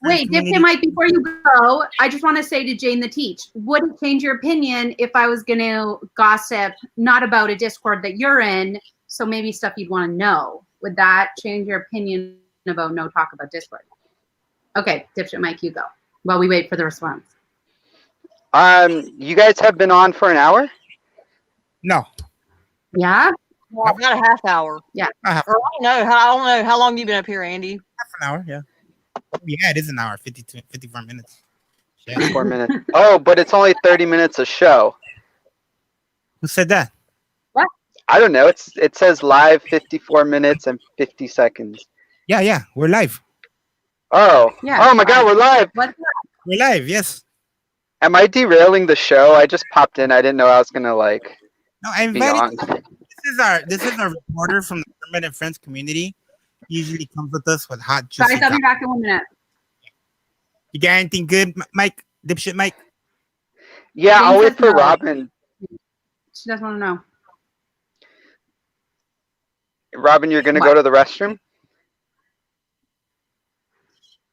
Wait, Dipshit Mike. Before you go, I just want to say to Jane the Teach, would it change your opinion if I was going to gossip not about a Discord that you're in? So maybe stuff you'd want to know. Would that change your opinion about no talk about Discord? Okay, Dipshit Mike, you go while we wait for the response. You guys have been on for an hour? No. Yeah. Well, about a half hour. Yeah. Or I don't know how long you've been up here, Andy. Half an hour. Yeah. Yeah, it is an hour. 54 minutes. Yeah. 54 minutes. Oh, but it's only 30 minutes a show. Who said that? What? I don't know. It says live 54 minutes and 50 seconds. Yeah. We're live. Oh. Yeah. Oh my God, we're live. What's that? We're live. Yes. Am I derailing the show? I just popped in. I didn't know I was gonna No, I be invited. on. This is our reporter from the Permanent Friends community. He usually comes with us with hot juicy. Guys, I'll be back in 1 minute. You got anything good, Mike? Dipshit Mike? Yeah, Jane I'll wait says for no. Robin. She doesn't want to know. Robin, you're gonna What? go to the restroom?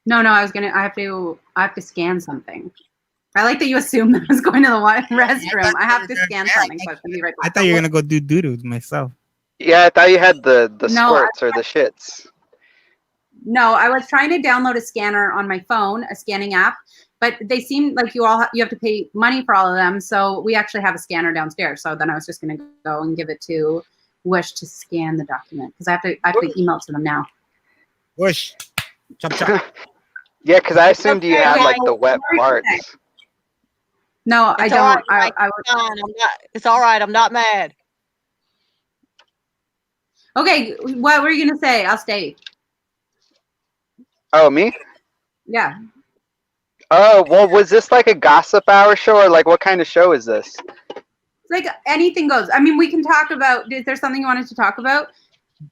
No, I have to scan something. I like that you assume that I was going to the restroom. I have to scan something, so I can be right back. I thought you were gonna go do doo-doo myself. Yeah, I thought you had the No, squirts or the shits. No, I was trying to download a scanner on my phone, a scanning app, But they seem like you have to pay money for all of them. So we actually have a scanner downstairs. So then I was just going to go and give it to Wish to scan the document because I have to email it to them now. Whoosh. Chop chop. Yeah, because I assumed you Okay, had like guys. the wet parts. No, I It's all don't. right, I Mike. Fine. It's all right. I'm not mad. Okay, what were you going to say? I'll stay. Oh, me? Yeah. Oh, well, was this like a gossip hour show or like what kind of show is this? Like anything goes. I mean, we can talk about. Is there something you wanted to talk about?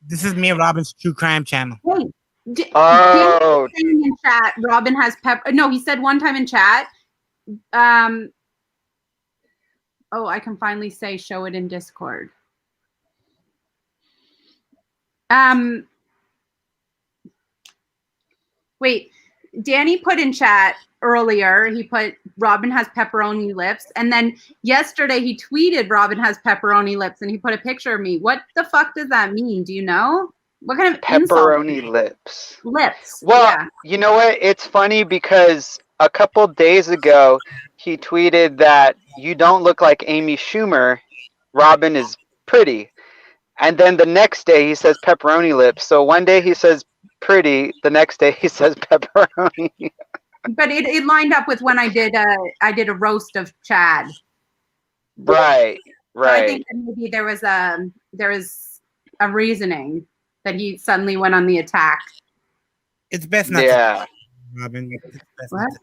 This is me and Robin's true crime channel. Hey, Oh, saying in chat, Robin has pepper. No, he said one time in chat. Oh, I can finally say show it in Discord. Wait, Danny put in chat earlier, he put Robin has pepperoni lips. And then yesterday he tweeted Robin has pepperoni lips and he put a picture of me. What the fuck does that mean? Do you know? What kind of pepperoni insult? lips. Lips. Well, yeah. you know what? It's funny because a couple days ago he tweeted that you don't look like Amy Schumer. Robin is pretty. And then the next day he says pepperoni lips. So one day he says pretty, the next day he says pepperoni. But it lined up with when I did a roast of Chad. Right, So I right. think that maybe there was a reasoning that he suddenly went on the attack. It's best not Yeah. to, Robin. It's best What? not to.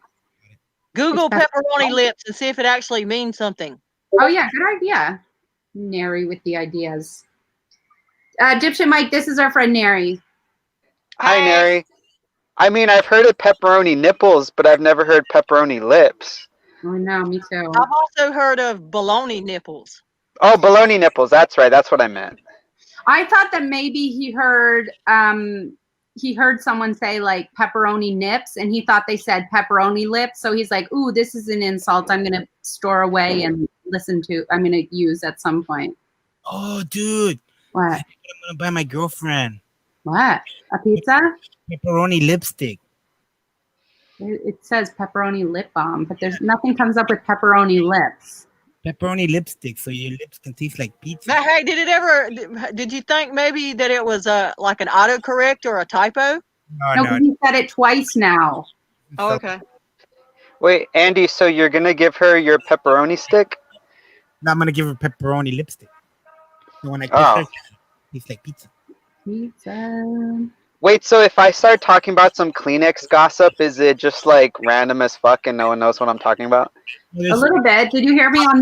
Google pepperoni lips and see if it actually means something. Oh yeah, good idea. Nary with the ideas. Dipshit Mike, this is our friend Nary. Hi, Nary. I mean, I've heard of pepperoni nipples, but I've never heard pepperoni lips. Oh no, me too. I've also heard of baloney nipples. Oh, baloney nipples. That's right. That's what I meant. I thought that maybe he heard someone say like pepperoni nips and he thought they said pepperoni lips. So he's like, ooh, this is an insult I'm going to store away and I'm going to use at some point. Oh, dude. What? I'm going to buy my girlfriend. What? A pizza? Pepperoni lipstick. It says pepperoni lip balm, but there's nothing comes up with pepperoni lips. Pepperoni lipstick, so your lips can taste like pizza. Now, hey, did you think maybe that it was like an autocorrect or a typo? No, he said it twice now. Oh, okay. Wait, Andy, so you're going to give her your pepperoni stick? No, I'm going to give her pepperoni lipstick. So when I kiss her, it tastes like pizza. Pizza. Wait, so if I start talking about some Kleenex gossip, is it just like random as fuck and no one knows what I'm talking about? A little bit. Did you hear me on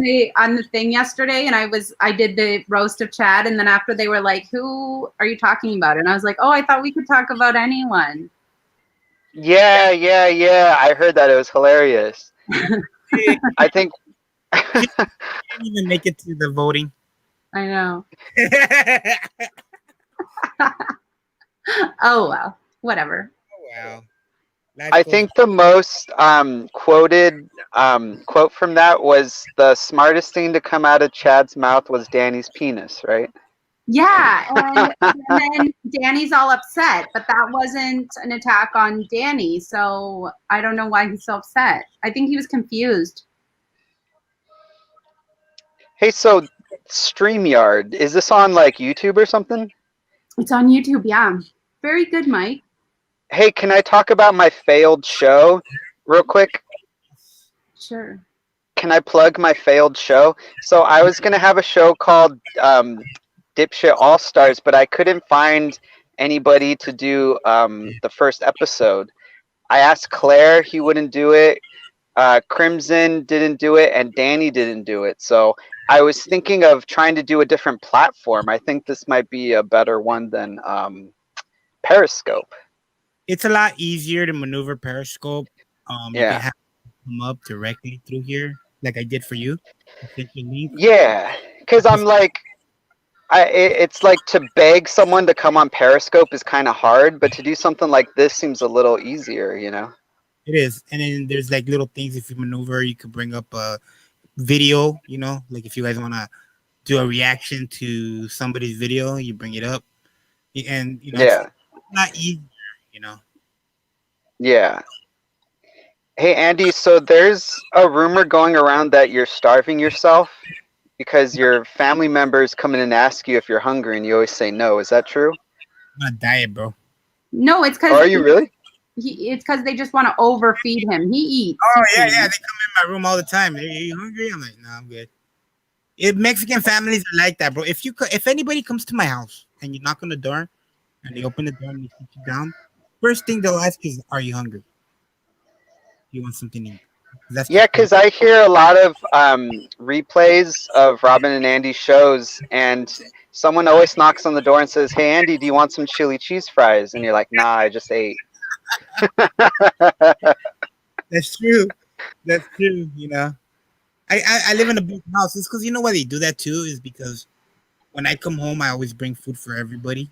the thing yesterday? And I did the roast of Chad, and then after they were like, "Who are you talking about?" And I was like, "Oh, I thought we could talk about anyone." Yeah. I heard that. It was hilarious. I think. She didn't even make it to the voting. I know. Oh well, whatever. Oh wow. I think the most quoted quote from that was the smartest thing to come out of Chad's mouth was Danny's penis, right? Yeah, and then Danny's all upset, but that wasn't an attack on Danny, so I don't know why he's so upset. I think he was confused. Hey, so StreamYard, is this on like YouTube or something? It's on YouTube, yeah. Very good, Mike. Hey, can I talk about my failed show real quick? Sure. Can I plug my failed show? So I was going to have a show called Dipshit All Stars, but I couldn't find anybody to do the first episode. I asked Claire, he wouldn't do it. Crimson didn't do it, and Danny didn't do it. So I was thinking of trying to do a different platform. I think this might be a better one than Periscope. It's a lot easier to maneuver Periscope. You Yeah. can have it come up directly through here, like I did for you. Yeah, because I'm like, it's like to beg someone to come on Periscope is kind of hard, but to do something like this seems a little easier, you know? It is. And then there's like little things if you maneuver, you could bring up a video, you know, like if you guys want to do a reaction to somebody's video, you bring it up. And, you know, Yeah. it's not easy, you know. Yeah. Hey Andy, so there's a rumor going around that you're starving yourself because your family members come in and ask you if you're hungry and you always say no. Is that true? I'm on a diet, bro. No, it's Or because are you really? it's because they just want to overfeed him. He eats. Oh He yeah, eats. yeah. They come in my room all the time. Are you hungry? I'm like, no, I'm good. Mexican families are like that, bro. If anybody comes to my house and you knock on the door and they open the door and they sit you down, first thing they'll ask is, "Are you hungry? Do you want something to eat?" That's Yeah, just because I hear a lot of replays of Robin and Andy's shows, and someone always knocks on the door and says, "Hey Andy, do you want some chili cheese fries?" And you're like, "Nah, I just ate." that's true. That's true. I live in a big house. It's because you know why they do that too is because when I come home, I always bring food for everybody.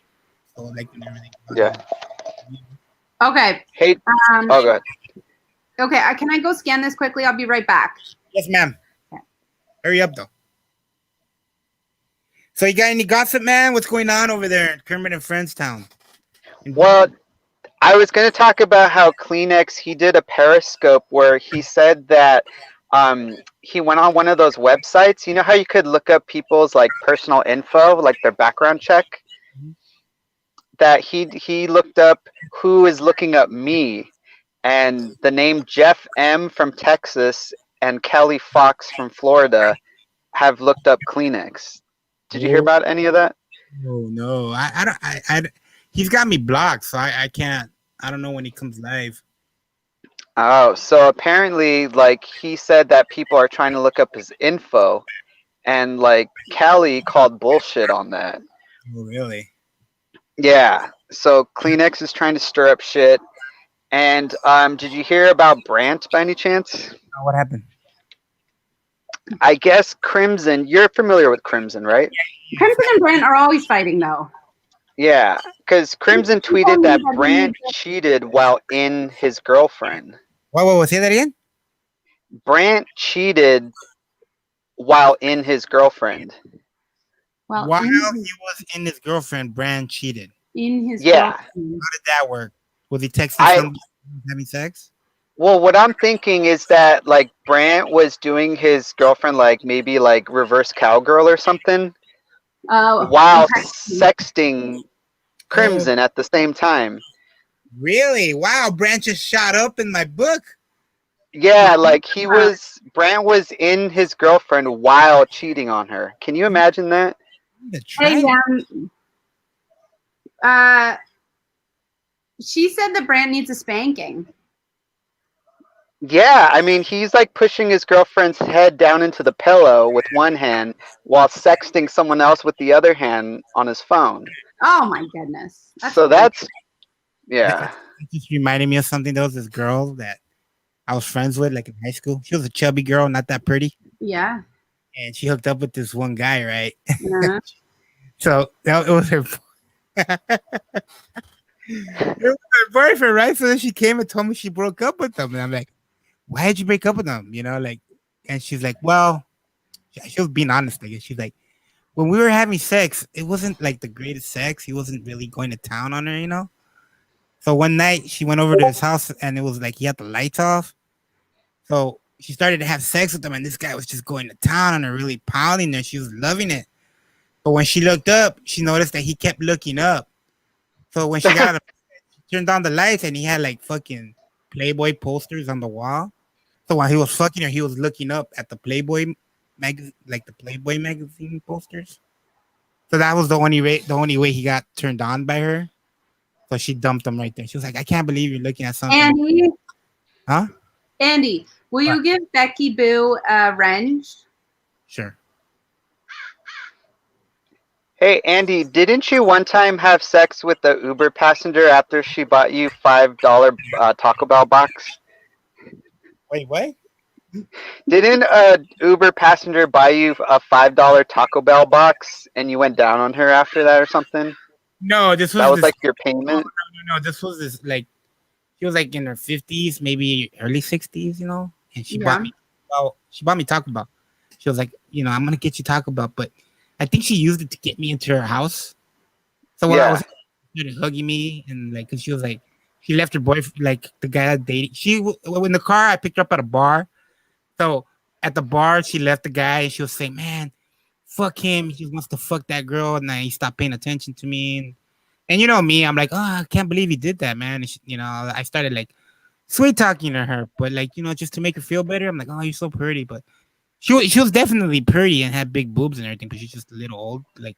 So like whenever they come Yeah. home. Okay. Hey. Um, Oh, go ahead. okay. Can I go scan this quickly? I'll be right back. Yes, ma'am. Okay. Hurry up though. So you got any gossip, man? What's going on over there in Kermit and Friendstown? Well, I was going to talk about how Kleenex, he did a Periscope where he said that he went on one of those websites. You know how you could look up people's like personal info, like their background check? Mhm. That he looked up who is looking up me, and the name Jeff M from Texas and Kelly Fox from Florida have looked up Kleenex. Did you hear Oh, about any of that? no. I don't. He's got me blocked, so I can't. I don't know when he comes live. Oh, so apparently, like he said that people are trying to look up his info, and like Callie called bullshit on that. Oh, really? Yeah. So Kleenex is trying to stir up shit. And did you hear about Brant by any chance? What happened? I guess Crimson. You're familiar with Crimson, right? Crimson and Brent are always fighting, though. Yeah, because Crimson He told tweeted me that that he Brant needs cheated while in his girlfriend. What? Say that again. Brant cheated while in his girlfriend. well While he was in his girlfriend, Brand cheated. in his Yeah. girlfriend. How did that work? Was he texting I somebody having sex? Well, what I'm thinking is that like Brant was doing his girlfriend like maybe like reverse cowgirl or something Oh, while okay. sexting Oh, Crimson at the same time. really? Wow, Brand just shot up in my book. Yeah, like Brant was in his girlfriend while cheating on her. Can you imagine that? The Hey, tribe. uh, she said that Brant needs a spanking. Yeah, I mean, he's like pushing his girlfriend's head down into the pillow with one hand while sexting someone else with the other hand on his phone. Oh my goodness. So that's, yeah. It just reminded me of something. There was this girl that I was friends with, like in high school. She was a chubby girl, not that pretty, Yeah. and she hooked up with this one guy, right? Uh-huh. So it was her. It was her boyfriend, right? So then she came and told me she broke up with him, and I'm like, "Why did you break up with him?" Like, and she's like, "Well," she was being honest. I guess she's like, "When we were having sex, it wasn't like the greatest sex. He wasn't really going to town on her." So one night she went over to his house, and it was like he had the lights off. So she started to have sex with him, and this guy was just going to town on her, really pounding her. She was loving it. But when she looked up, she noticed that he kept looking up. So when she got out of she turned on the lights, and he had like fucking Playboy posters on the wall. So while he was fucking her, he was looking up at the Playboy magazine, like the Playboy magazine posters. So that was the only way he got turned on by her. So she dumped him right there. She was like, "I can't believe you're looking at something." Andy, Huh? Andy, will you give Becky Boo a wrench? Sure. Hey, Andy, didn't you one time have sex with the Uber passenger after she bought you $5 Taco Bell box? Wait, what? Didn't a Uber passenger buy you a $5 Taco Bell box and you went down on her after that or something? No, this That was was this. like your No, payment? no, no. This was this like she was like in her 50s, maybe early 60s, and she Yeah. bought me. Well, she bought me Taco Bell. She was like, I'm gonna get you Taco Bell, but I think she used it to get me into her house. So while I Yeah. was, she started hugging me and like, cause she was like, She left her boyfriend, like the guy that dated. In the car. I picked her up at a bar. So at the bar, she left the guy, and she was saying, "Man, fuck him. He just wants to fuck that girl." And then he stopped paying attention to me. And you know me, I'm like, "Oh, I can't believe he did that, man." And I started like sweet talking to her, but like, just to make her feel better. I'm like, "Oh, you're so pretty," but she was definitely pretty and had big boobs and everything, but she's just a little old, like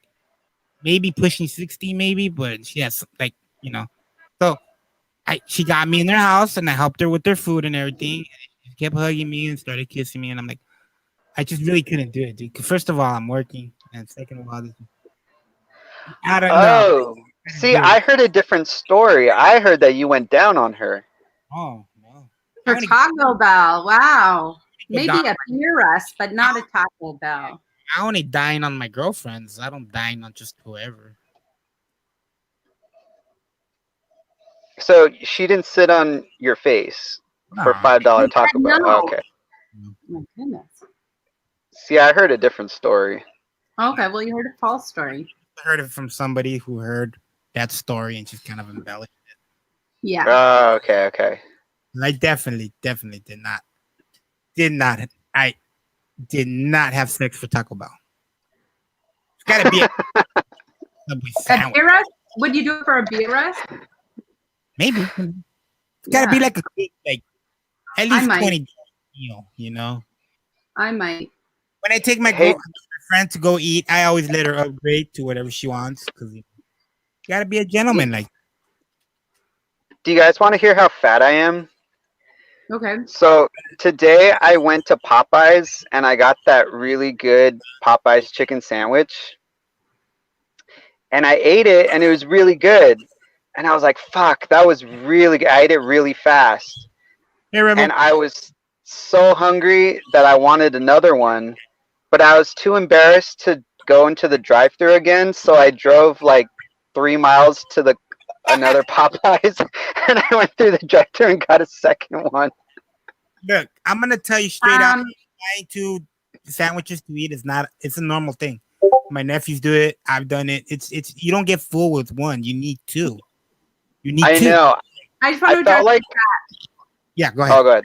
maybe pushing 60, maybe, but she has like, So she got me in their house and I helped her with their food and everything. And she kept hugging me and started kissing me, and I'm like, I just really couldn't do it, dude. 'Cause first of all, I'm working, and second of all, I don't know. Oh, I couldn't see, do it. I heard a different story. I heard that you went down on her. Oh no. I For only Taco Bell. Wow. go Maybe down. a beer rest, but not a Taco Bell. I only dine on my girlfriends. I don't dine on just whoever. So she didn't sit on your face for No. $5 He said Taco Bell. no. Okay. My goodness. See, I heard a different story. Okay, well, you heard a false story. I heard it from somebody who heard that story and just kind of embellished. Yeah. Oh, okay, okay. I definitely I did not have sex for Taco Bell. It's gotta be a Subway A sandwich. beer rest? Would you do it for a beer rest? Maybe. It's gotta be like a quick, like at I least might. 20 meal, I might. When I take my Hey- friend to go eat, I always let her upgrade to whatever she wants because you gotta be a gentleman. Like, Do you guys want to hear how fat I am? Okay. So today I went to Popeyes and I got that really good Popeyes chicken sandwich. And I ate it and it was really good. And I was like, fuck, that was really good. I ate it really fast. hey, Rebel, And I was so hungry that I wanted another one. But I was too embarrassed to go into the drive thru again. So I drove like 3 miles to the another Popeyes and I went through the drive thru and got a second one. look, I'm gonna tell you straight out. Um, Buying two sandwiches to eat is not. It's a normal thing. My nephews do it. I've done it. It's. You don't get full with one. You need two. You need I two. know. I just want I to felt address. like Yeah, go ahead. oh good.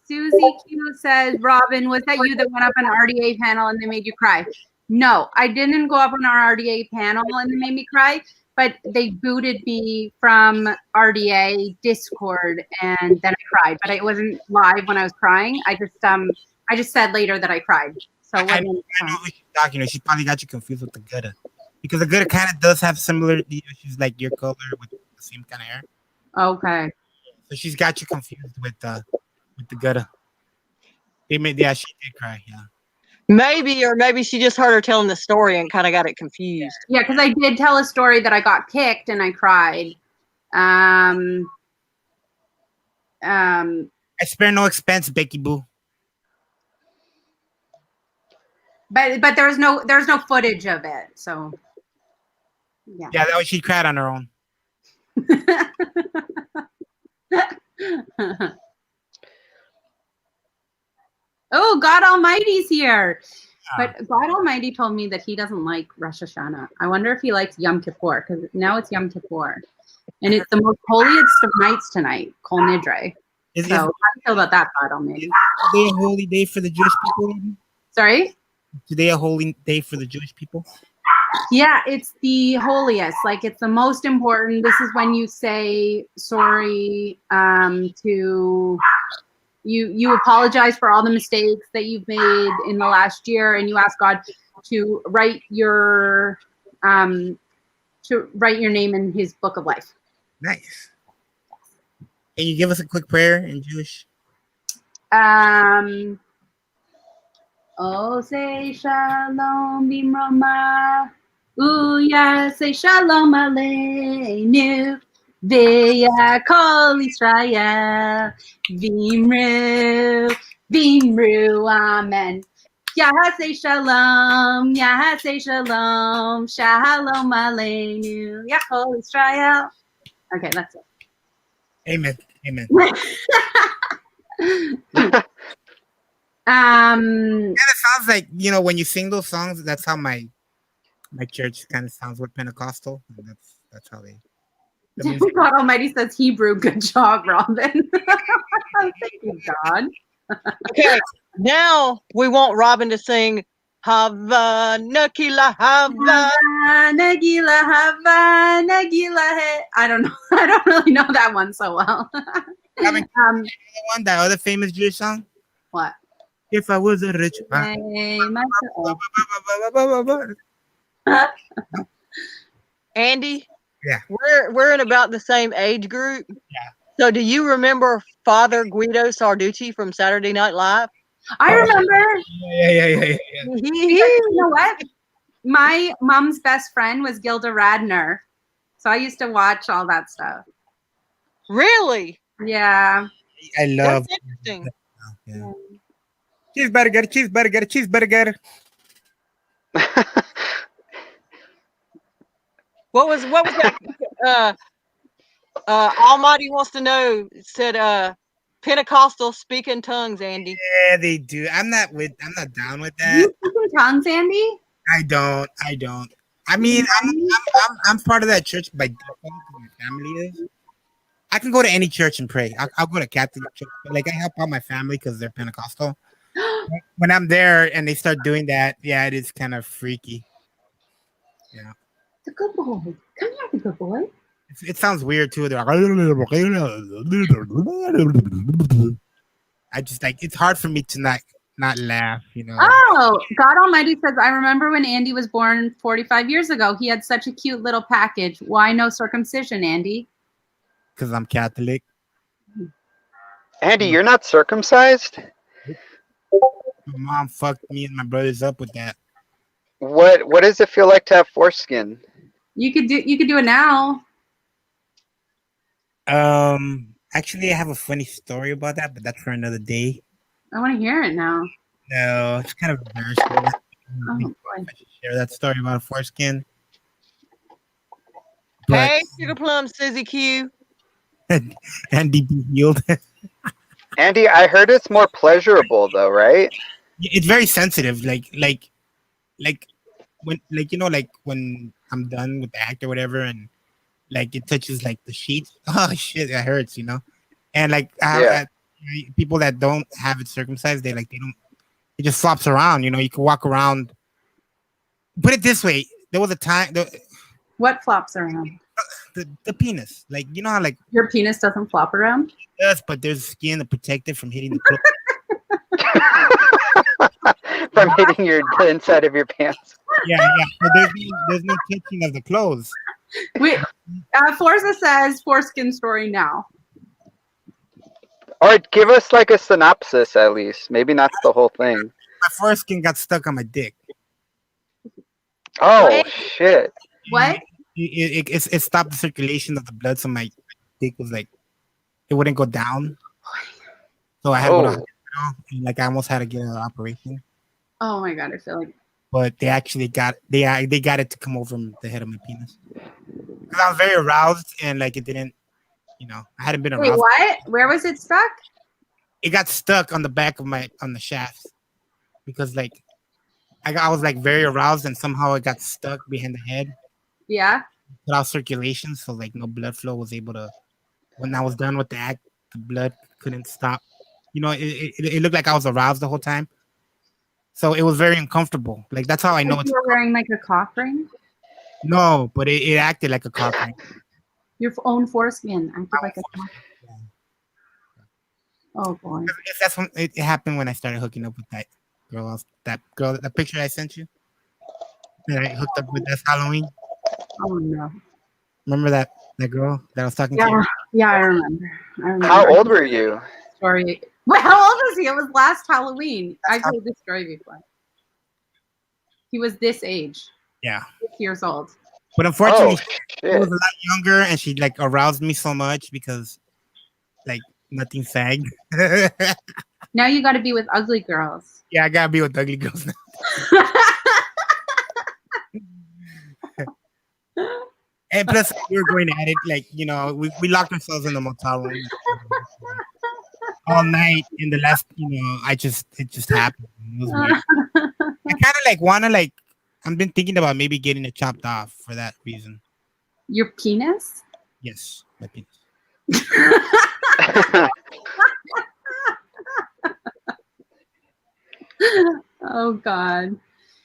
Susie Q says, Robin, was that you that went up on an RDA panel and they made you cry? No, I didn't go up on our RDA panel and they made me cry, but they booted me from RDA Discord and then I cried. But it wasn't live when I was crying. I just said later that I cried. So it I wasn't, know who she's talking to. She probably got you confused with the Gouda. Because the Gouda kind of does have similar issues like your color with the same kind of hair. okay. So she's got you confused with the Gouda. She did cry, yeah. Maybe she just heard her telling the story and kind of got it confused. Yeah, because I did tell a story that I got kicked and I cried. I spare no expense, Becky Boo. But there's no footage of it. So yeah. Yeah, that was she cried on her own. Oh, God Almighty's here. But God Almighty told me that he doesn't like Rosh Hashanah. I wonder if he likes Yom Kippur, because now it's Yom Kippur. And it's the most holiest of nights tonight, Kol Nidre. Is So how do you feel about that, God Almighty? today a holy day for the Jewish people? Sorry? Today a holy day for the Jewish people? Yeah, it's the holiest. Like, it's the most important. This is when you say sorry to... You apologize for all the mistakes that you've made in the last year, and you ask God to write your name in His book of life. Nice. Can you give us a quick prayer in Jewish? Oh, say shalom bimroma, uya say shalom aleinu. V'yakol Yisrael, v'imru, amen. Yahaseh shalom, shalom aleinu, Yachol Yisrael. Okay, that's it. Amen. Amen. Kind of sounds like, when you sing those songs, that's how my church kind of sounds with Pentecostal. And that's how they That means God Almighty says Hebrew. Good job, Robin. Thank you, God. Okay, now we want Robin to sing Havana Kila Havana. Nagila Hava Nagila He. I don't know. I don't really know that one so well. Robin, one that other famous Jewish song. What? If I was a rich man. Hey, myself. Andy, Yeah. we're in about the same age group. Yeah. So do you remember Father Guido Sarducci from Saturday Night Live? I remember. Yeah. You know what? My mom's best friend was Gilda Radner, so I used to watch all that stuff. Really? Yeah. I love. That's interesting. Yeah. Cheeseburger. What was that? Almighty wants to know. Said Pentecostal speak in tongues, Andy. Yeah, they do. I'm not down with that. You speak in tongues, Andy? I don't. I mean, I'm part of that church by default because my family is. I can go to any church and pray. I'll go to Catholic church, but like I help out my family because they're Pentecostal. When I'm there and they start doing that, yeah, it is kind of freaky. Yeah, The good boy. Come here, the good boy. it sounds weird too. They're like, I just like it's hard for me to not laugh. You know. Oh, God Almighty says, I remember when Andy was born 45 years ago. He had such a cute little package. Why no circumcision, Andy? Because I'm Catholic. Andy, you're not circumcised? My mom fucked me and my brothers up with that. What does it feel like to have foreskin? You could do it now. Actually, I have a funny story about that, but that's for another day. I want to hear it now. No, it's kind of embarrassing. Oh, boy. I should share that story about a foreskin. Hey, Sugar Plum, Susie Q. And be healed. Andy, I heard it's more pleasurable though, right? It's very sensitive. Like when like when I'm done with the act or whatever, and like it touches like the sheets. Oh shit, that hurts, you know. And like people that don't have it circumcised, they don't. It just flops around. You know, you can walk around. Put it this way: there was a time What flops around? the penis, like you know how like Your penis doesn't flop around? it does, but there's skin to protect it from hitting the clothes. From hitting the inside of your pants. Yeah. So there's no touching of the clothes. Wait, Forza says foreskin story now. Or give us like a synopsis at least. Maybe not the whole thing. My foreskin got stuck on my dick. Oh What? shit. What? It stopped the circulation of the blood, so my dick was like it wouldn't go down. So I had to go to hospital, and like I almost had to get an operation. Oh my God, I feel like. But they actually got it to come over the head of my penis. Because I was very aroused and like it didn't, you know, I hadn't been aroused. Wait, what? Where was it stuck? It got stuck on the back of on the shaft because like I was like very aroused and somehow it got stuck behind the head. Yeah. Without circulation, so like no blood flow was able to. When I was done with the act, the blood couldn't stop. You know, it looked like I was aroused the whole time. So it was very uncomfortable. Like that's how I know You it's. were wearing like a cock ring? No, but it acted like a cock ring. Your own foreskin acted like a cock. Oh boy. That's when it happened when I started hooking up with that girl. That picture I sent you. That I hooked up with this Halloween. Oh no. Remember that girl that I was talking Yeah, to? yeah, I remember. How old were you? Story. Well, how old was he? It was last Halloween. I told this story before. He was this age. Yeah. 6 years old. But unfortunately, Oh, she was a lot younger, and she like aroused me so much because like nothing sagged. Now you got to be with ugly girls. Yeah, I gotta be with ugly girls now. And plus, we were going at it like you know, we locked ourselves in the motel room all night. In the last, you know, it just happened. It was weird. I kind of like wanna like. I've been thinking about maybe getting it chopped off for that reason. Your penis? Yes, my penis. Oh God.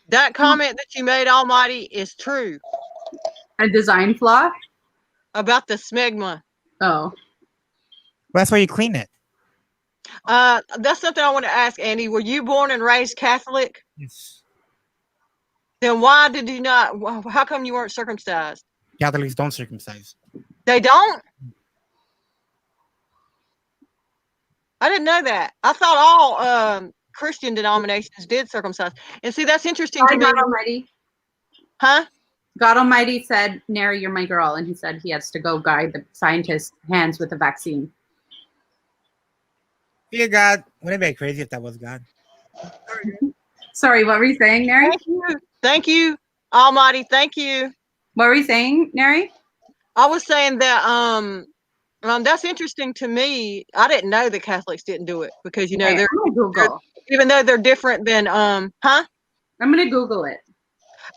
That comment that you made, Almighty, is true A design flaw? about the smegma. Oh. Well, that's why you clean it. That's something I want to ask, Andy. Were you born and raised Catholic? Yes. Then why did you not? How come you weren't circumcised? Catholics don't circumcise. They don't? I didn't know that. I thought all Christian denominations did circumcise. And see, that's interesting to me. God Almighty. Huh? God Almighty said, Nary, you're my girl. And he said he has to go guide the scientists' hands with the vaccine. Dear God, wouldn't it be crazy if that was God? Sorry, what were you saying, Nary? Thank you. Thank you, Almighty. Thank you. What were you saying, Nary? I was saying that that's interesting to me. I didn't know that Catholics didn't do it because Okay, I'm gonna Google. even though they're different than I'm gonna Google it.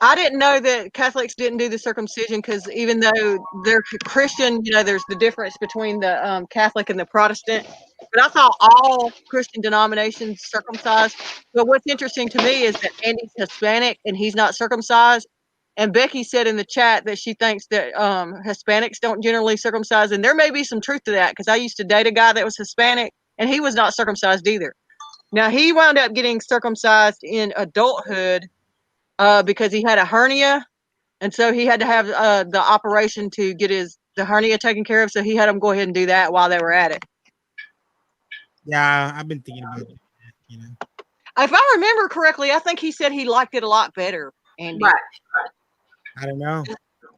I didn't know that Catholics didn't do the circumcision because even though they're Christian, there's the difference between the Catholic and the Protestant. But I thought all Christian denominations circumcised. But what's interesting to me is that Andy's Hispanic and he's not circumcised. And Becky said in the chat that she thinks that Hispanics don't generally circumcise. And there may be some truth to that because I used to date a guy that was Hispanic and he was not circumcised either. Now, he wound up getting circumcised in adulthood because he had a hernia. And so he had to have the operation to get the hernia taken care of. So he had him go ahead and do that while they were at it. Yeah, I've been thinking about it. If I remember correctly, I think he said he liked it a lot better, Andy. Right. I don't know.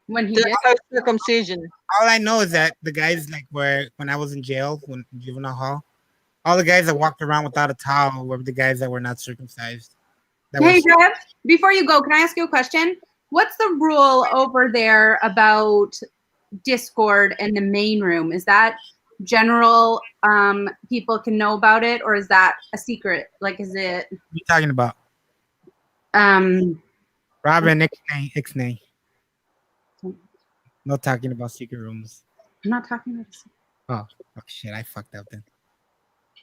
When he The did? circumcision. All I know is that the guys when I was in jail, when in juvenile hall, all the guys that walked around without a towel were the guys that were not circumcised. Hey, Jeff, before you go, can I ask you a question? What's the rule over there about Discord and the main room? Is that general, people can know about it, or is that a secret? Like, is it? What are you talking about? Robin, ixnay. No talking about secret rooms. I'm not talking about. Oh shit! I fucked up then.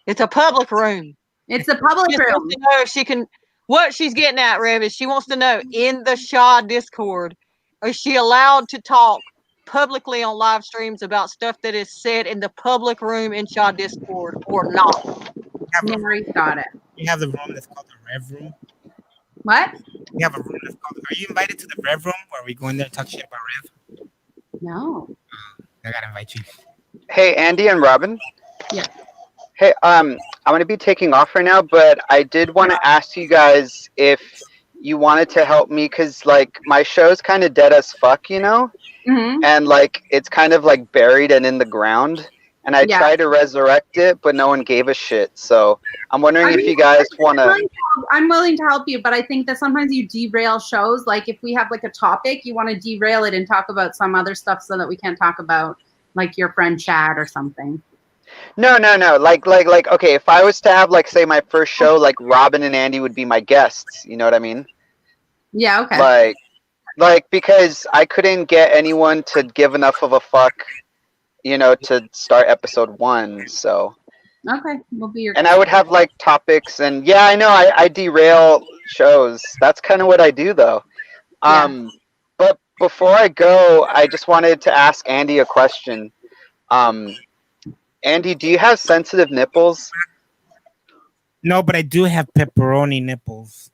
It's a public room. It's a public She room. wants to know if she can. What she's getting at, Rev, is she wants to know in the Shaw Discord, is she allowed to talk publicly on live streams about stuff that is said in the public room in Shaw Discord or not? Mary's got it. You have the room that's called the Rev Room. What? We have a room that's called. Are you invited to the Rev Room where we go in there and talk shit about Rev? No. I gotta invite you. Hey, Andy and Robin. Yeah. Hey, I'm going to be taking off right now, but I did want to ask you guys if you wanted to help me because, like, my show's kind of dead as fuck, Mm-hmm. and, like, it's kind of, like, buried and in the ground, and I tried to resurrect it, but no one gave a shit, so I'm wondering if you guys want to... I'm willing to help you, but I think that sometimes you derail shows. Like, if we have, like, a topic, you want to derail it and talk about some other stuff so that we can't talk about, like, your friend Chad or something. No. Like, okay, if I was to have, like, say, my first show, like, Robin and Andy would be my guests. You know what I mean? Yeah, okay. Like, because I couldn't get anyone to give enough of a fuck, to start episode 1, so. Okay, we'll be your And I would have, like, topics, and, yeah, I know, I derail shows. That's kind of what I do, though. Yeah. But before I go, I just wanted to ask Andy a question. Andy, do you have sensitive nipples? No, but I do have pepperoni nipples.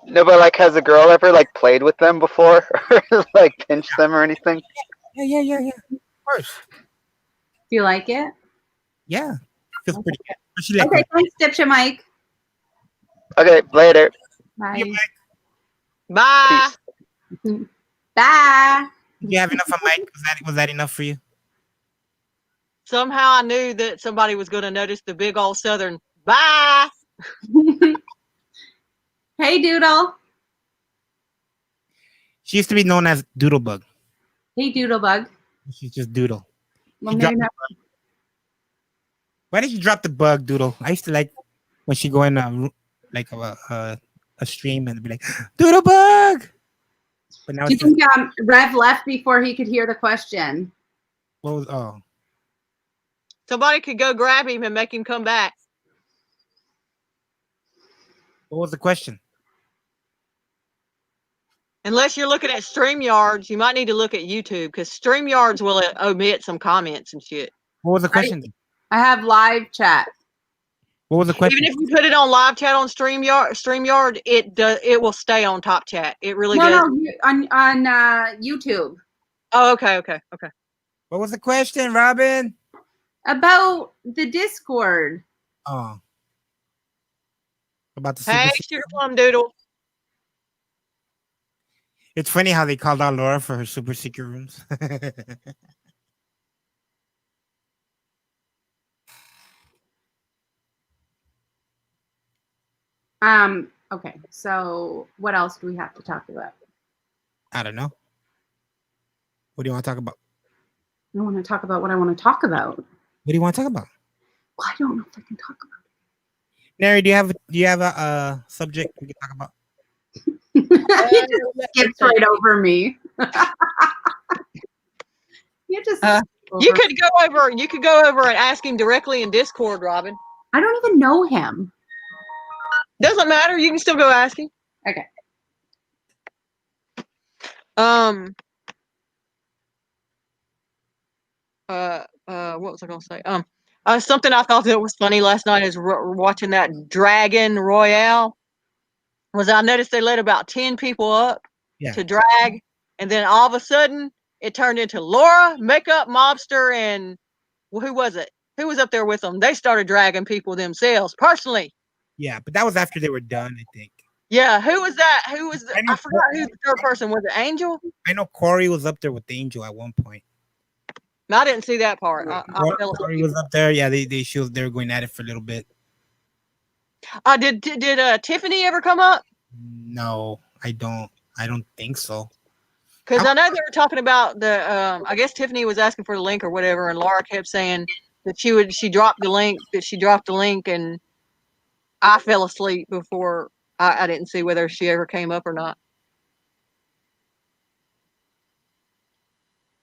No, but like, has a girl ever like played with them before, or like pinched them or anything? Yeah. Of course. Do you like it? Yeah, feels pretty good. Okay, thanks, Dipshit Mike. Okay, later. Bye. Bye. Peace. Bye. Did you have enough of Mike? Was that enough for you? Somehow I knew that somebody was going to notice the big old Southern bye. Hey, Doodle. She used to be known as Doodlebug. Hey, Doodlebug. She's just Doodle. Well, maybe not. Why did you drop the bug, Doodle? I used to like when she go in like a stream and be like, Doodlebug. But now Do you think Rev left before he could hear the question? What was? Oh, Somebody could go grab him and make him come back. what was the question? Unless you're looking at StreamYards, you might need to look at YouTube because StreamYards will omit some comments and shit. What was the question? I have live chat. What was the question? Even if you put it on live chat on StreamYard, it will stay on top chat. It really does. No, on YouTube. Oh, okay. What was the question, Robin? About the Discord. Oh, about the Hey, super. Sugar Plum Doodle. It's funny how they called out Laura for her super secret rooms. Okay, so what else do we have to talk about? I don't know. What do you want to talk about? I want to talk about what I want to talk about. What do you want to talk about? Well, I don't know if I can talk about it. Nary, do you have a subject we can talk about? You just skipped right over me. You just you could go over and ask him directly in Discord, Robin. I don't even know him. Doesn't matter. You can still go ask him. Okay. What was I gonna say? Something I thought that was funny last night is watching that Dragon Royale. I noticed they let about 10 people up to drag, and then all of a sudden it turned into Laura, Makeup Mobster, and who was it? Who was up there with them? They started dragging people themselves personally. Yeah, but that was after they were done, I think. Yeah, who was that? I forgot who the third person was. It Angel? I know Corey was up there with Angel at one point. No, I didn't see that part. Corey was up there. Yeah, they were going at it for a little bit. Did Tiffany ever come up? No, I don't think so. Because I know they were talking about the. I guess Tiffany was asking for the link or whatever, and Laura kept saying that she dropped the link, and I fell asleep before I didn't see whether she ever came up or not.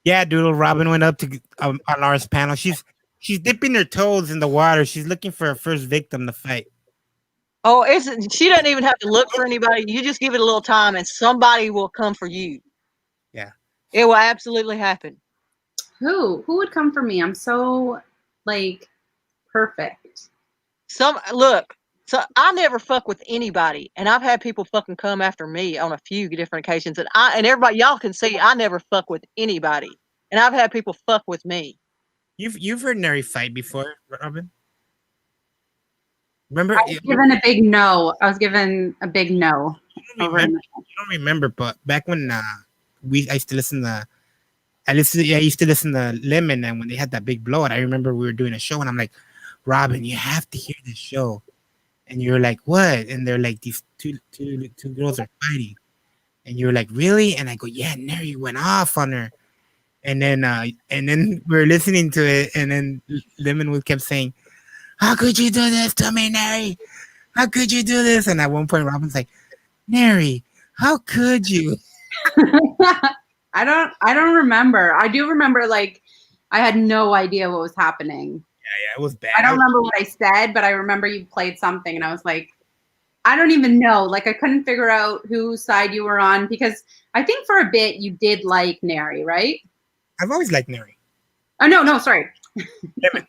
Yeah, Doodle. Robin went up to on Laura's panel. She's dipping her toes in the water. She's looking for her first victim to fight. Oh, she doesn't even have to look for anybody. You just give it a little time, and somebody will come for you. Yeah, it will absolutely happen. Who would come for me? I'm so perfect. So I never fuck with anybody, and I've had people fucking come after me on a few different occasions, and everybody, y'all can see I never fuck with anybody, and I've had people fuck with me. You've heard Nary fight before, Robin? Remember? I was given a big no. You don't remember, but back when I used to listen to Lemon, and when they had that big blowout, I remember we were doing a show, and I'm like, Robin, you have to hear this show. And you're like, what? And they're like, these two girls are fighting. And you're like, really? And I go, yeah, Nary went off on her. And then we're listening to it, and then Lemon kept saying, how could you do this to me, Nary? How could you do this? And at one point, Robin's like, Nary, how could you? I don't remember. I do remember I had no idea what was happening. Yeah, it was bad. I don't remember what I said, but I remember you played something, and I was like, I don't even know. I couldn't figure out whose side you were on, because I think for a bit you did like Nary, right? I've always liked Nary. Oh no, sorry. Lemon.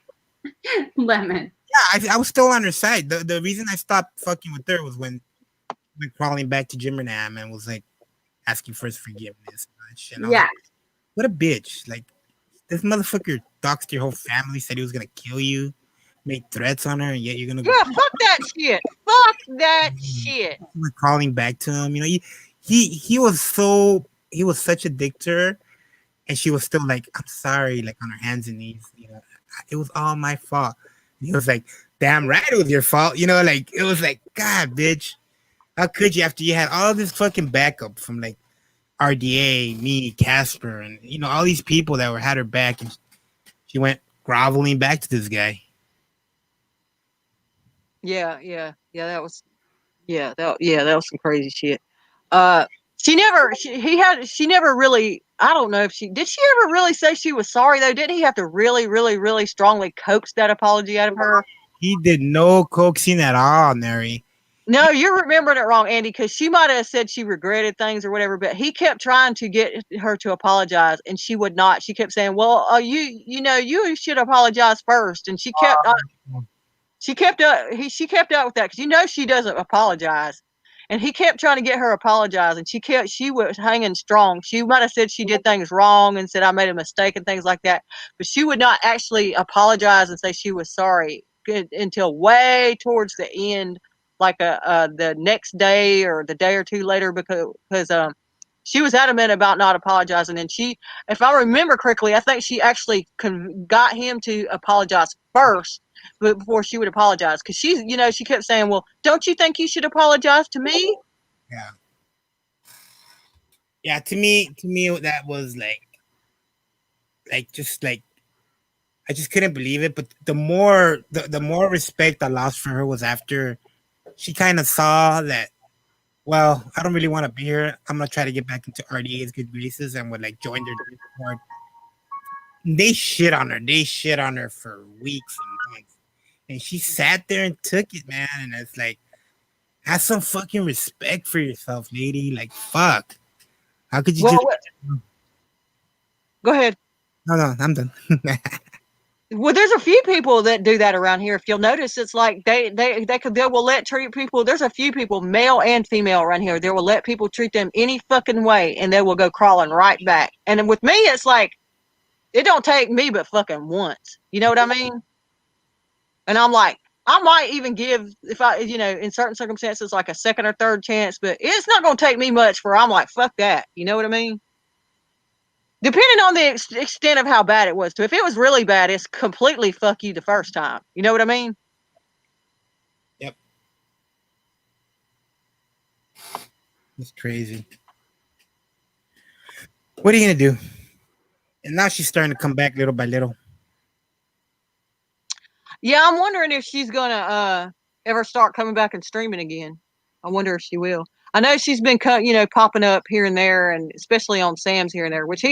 Lemon. Yeah, I was still on her side. The reason I stopped fucking with her was when we crawling back to Jimmernam and was asking for his forgiveness. And yeah. Like, what a bitch. This motherfucker doxed your whole family, said he was gonna kill you, made threats on her, and yet you're gonna go. Yeah, fuck that shit. Fuck that shit. We're crawling back to him. He was such a dick to her, and she was still like, I'm sorry, on her hands and knees. It was all my fault. And he was like, damn right it was your fault. It was like, God, bitch. How could you, after you had all this fucking backup from RDA, me, Casper, and all these people that had her back, and she went groveling back to this guy. Yeah, that was some crazy shit. She never really I don't know if she ever really say she was sorry though? Didn't he have to really, really, really strongly coax that apology out of her? He did no coaxing at all, Neri. No, you're remembering it wrong, Andy, because she might have said she regretted things or whatever, but he kept trying to get her to apologize, and she would not. She kept saying, "Well, you should apologize first," and she kept she kept up with that because she doesn't apologize, and he kept trying to get her apologize, and she was hanging strong. She might have said she did things wrong and said I made a mistake and things like that, but she would not actually apologize and say she was sorry until way towards the end, like the next day or the day or two later, because she was adamant about not apologizing, and she, if I remember correctly, I think she actually got him to apologize first before she would apologize, because she kept saying, well, don't you think you should apologize to me? Yeah, to me that was just like I just couldn't believe it. But the more respect I lost for her was after she kind of saw that, well, I don't really want to be here. I'm gonna try to get back into RDA's good graces and would like join their Discord. They shit on her. They shit on her for weeks and months. And she sat there and took it, man. And it's like, have some fucking respect for yourself, lady. Like, fuck. How could you Well, just go ahead. No, I'm done. Well, there's a few people that do that around here. If you'll notice, it's like they will let treat people. There's a few people, male and female, around here. They will let people treat them any fucking way, and they will go crawling right back. And with me, it's like it don't take me but fucking once. You know what I mean? And I'm like, I might even give, if I, in certain circumstances, like a second or third chance, but it's not going to take me much for I'm like, fuck that. You know what I mean? Depending on the extent of how bad it was, too. If it was really bad, it's completely fuck you the first time. You know what I mean? Yep. It's crazy. What are you going to do? And now she's starting to come back little by little. Yeah, I'm wondering if she's going to ever start coming back and streaming again. I wonder if she will. I know she's been, popping up here and there, and especially on Sam's here and there, which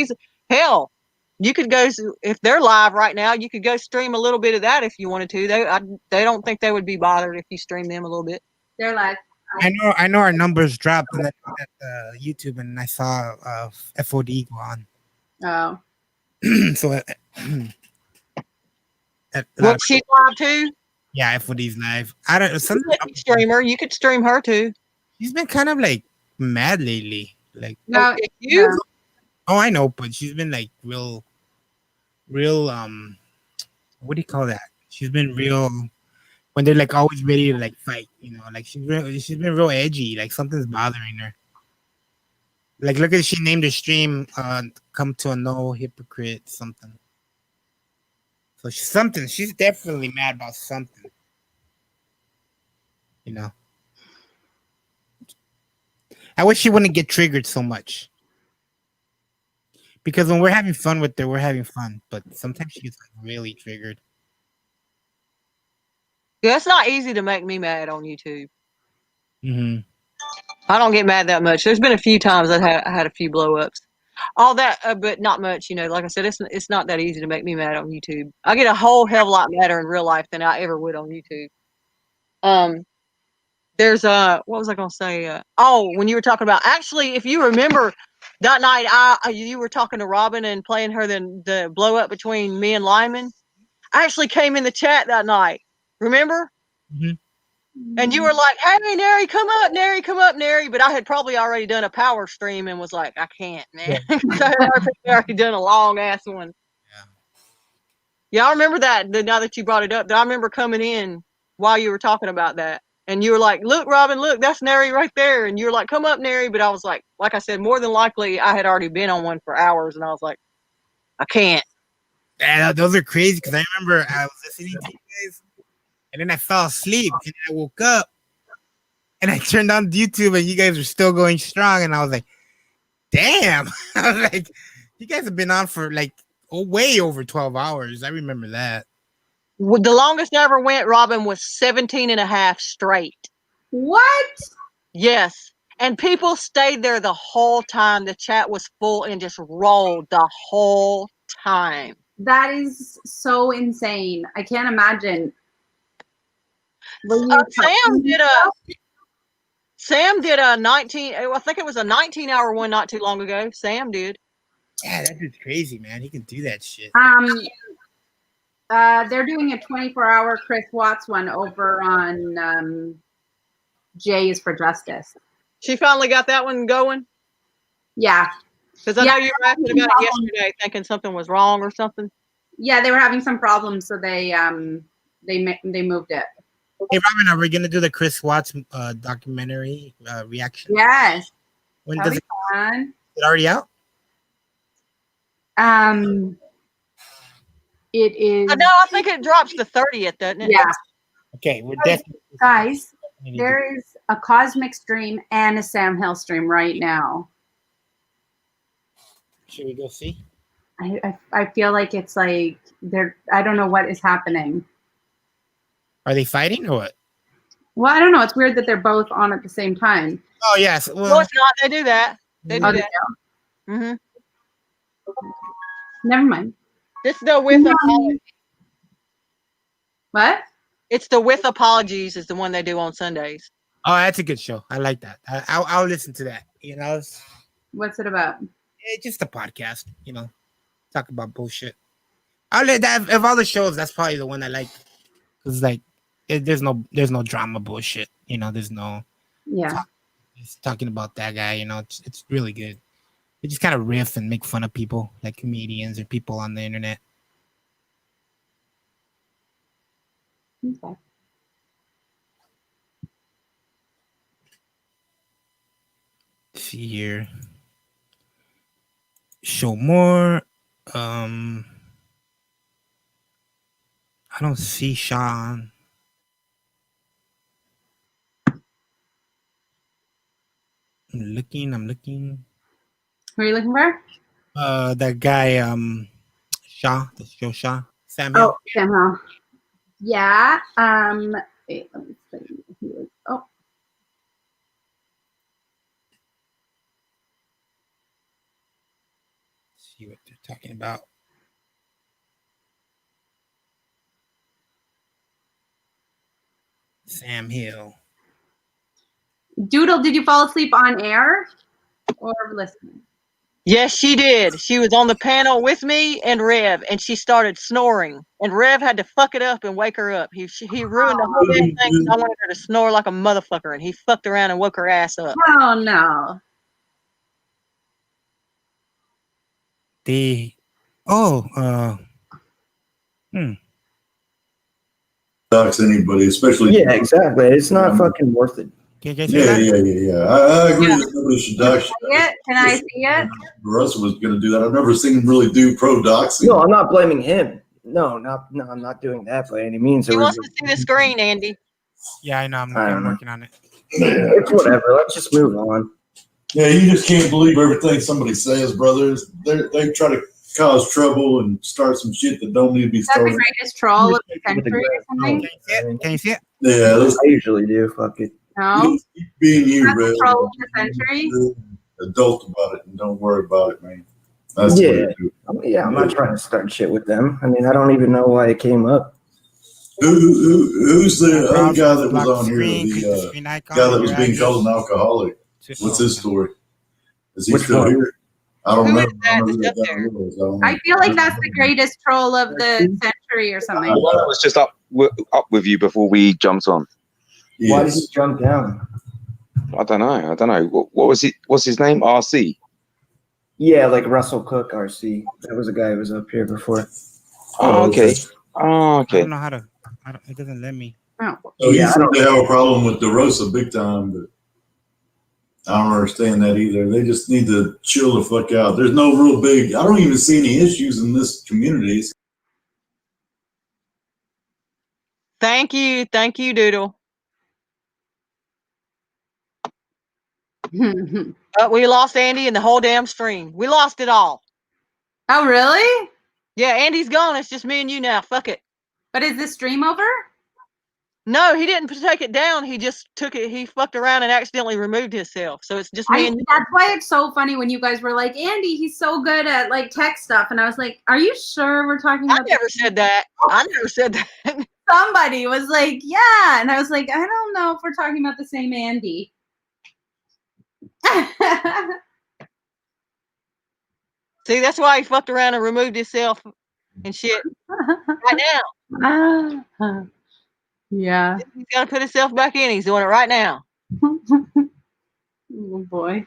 hell, you could go, if they're live right now, you could go stream a little bit of that if you wanted to. They don't think they would be bothered if you stream them a little bit. They're live. I know our numbers dropped at YouTube, and I saw FOD go on. Oh. So Well, she's live too? Yeah, FOD's live. I don't streamer. You could stream her too. She's been kind of like mad lately. Like no, you? Oh, I know, but she's been like real what do you call that? She's been real when they're like always ready to like fight, like she's been real edgy, like something's bothering her. Like look at she named her stream come to a no hypocrite something. So she's definitely mad about something. I wish she wouldn't get triggered so much. Because when we're having fun with her, we're having fun. But sometimes she gets like really triggered. Yeah, it's not easy to make me mad on YouTube. Mm-hmm. I don't get mad that much. There's been a few times I had a few blow ups. All that, but not much. Like I said, it's not that easy to make me mad on YouTube. I get a whole hell of a lot madder in real life than I ever would on YouTube. There's what was I gonna say? When you were talking about, actually, if you remember that night, you were talking to Robin and playing her the blow up between me and Lyman. I actually came in the chat that night. Remember? Mm-hmm. And you were like, "Hey, Neri, come up, Neri, come up, Neri." But I had probably already done a power stream and was like, "I can't, man." Yeah. I had already done a long ass one. Yeah, I remember that. Now that you brought it up, I remember coming in while you were talking about that. And you were like, "Look, Robin, look, that's Neri right there." And you were like, "Come up, Neri." But I was like I said, more than likely, I had already been on one for hours. And I was like, I can't. Yeah, those are crazy because I remember I was listening to you guys. And then I fell asleep. And I woke up. And I turned on YouTube. And you guys were still going strong. And I was like, damn. I was like, you guys have been on for like way over 12 hours. I remember that. The longest I ever went, Robin, was 17 and a half straight. What? Yes. And people stayed there the whole time. The chat was full and just rolled the whole time. That is so insane. I can't imagine. Were you Sam did a 19. I think it was a 19-hour one not too long ago. Sam did. Yeah, that dude's crazy, man. He can do that shit. They're doing a 24-hour Chris Watts one over on J is for Justice. She finally got that one going? Yeah. Because I know you were asking about it yesterday, thinking something was wrong or something. Yeah, they were having some problems, so they moved it. Hey, Robin, are we gonna do the Chris Watts documentary reaction? Yes. When does it? Is it already out? It is. No, I think it drops the 30th, doesn't it? Yeah. Okay, we're definitely. Guys, there is a Cosmic stream and a Sam Hill stream right now. Should we go see? I feel like it's like they're. I don't know what is happening. Are they fighting or what? Well, I don't know. It's weird that they're both on at the same time. Oh yes. Well, No, it's not. They do that. They do that. Mm-hmm. Never mind. This is the with apologies. What? It's the with apologies is the one they do on Sundays. Oh, that's a good show. I like that. I'll listen to that. You know. What's it about? It's just a podcast. You know, talk about bullshit. I'll let that. Of all the shows, that's probably the one I like. Cause like, there's no drama bullshit. You know, there's no. Yeah. Talking about that guy. You know, it's really good. They just kind of riff and make fun of people, like comedians or people on the internet. Okay. Let's see here. Show more. I don't see Sean. I'm looking. Who are you looking for? That guy, Shaw, the show Shaw. Sam Hill. Oh, Sam Hill. Yeah. Wait, let me see. Oh. Let's see what they're talking about. Sam Hill. Doodle, did you fall asleep on air or listening? Yes, she did. She was on the panel with me and Rev, and she started snoring. And Rev had to fuck it up and wake her up. He ruined the whole damn thing. I wanted her to snore like a motherfucker, and he fucked around and woke her ass up. Oh no. Dox anybody, especially. Yeah, exactly. It's not fucking worth it. Can you say that? Yeah. I agree that nobody should dox. Can I see it? Russell was going to do that. I've never seen him really do pro doxing. No, I'm not blaming him. No, I'm not doing that by any means. He wants to see the screen, Andy. Yeah, I know. I'm working on it. It's whatever. Let's just move on. Yeah, you just can't believe everything somebody says, brothers. They try to cause trouble and start some shit that don't need to be Is that started. the greatest troll of the century or something? Can you see it? Yeah, I usually do. Fuck it. No. being you, That's Red. the troll of the century. Adult about it and don't worry about it, man. That's the way to do it. I'm not trying to start shit with them. I mean, I don't even know why it came up. Who's the other guy that was on here? The guy that was being called an alcoholic. What's his story? Is he Which still one? here? I don't Who know. is that that's up there? I feel like that's the greatest troll of the century or something. The one that was just up with you before we jumped on. Yes. Why did he jump down? I don't know. What was it? What's his name? RC. Yeah, like Russell Cook, RC. That was a guy who was up here before. Oh, okay. I don't know how to. It doesn't let me. Oh. So Yeah, you seem to have a problem with DeRosa big time, but I don't understand that either. They just need to chill the fuck out. There's no real big. I don't even see any issues in this community. Thank you, Doodle. We lost Andy and the whole damn stream. We lost it all. Oh, really? Yeah, Andy's gone. It's just me and you now. Fuck it. But is this stream over? No, he didn't take it down. He just took it. He fucked around and accidentally removed himself. So it's just me and you. That's why it's so funny when you guys were like, Andy, he's so good at like tech stuff. And I was like, are you sure we're talking I about never said that. I never said that. Somebody was like, yeah. And I was like, I don't know if we're talking about the same Andy. See, that's why he fucked around and removed himself and shit. Right now. Yeah. He's got to put himself back in. He's doing it right now. Oh boy.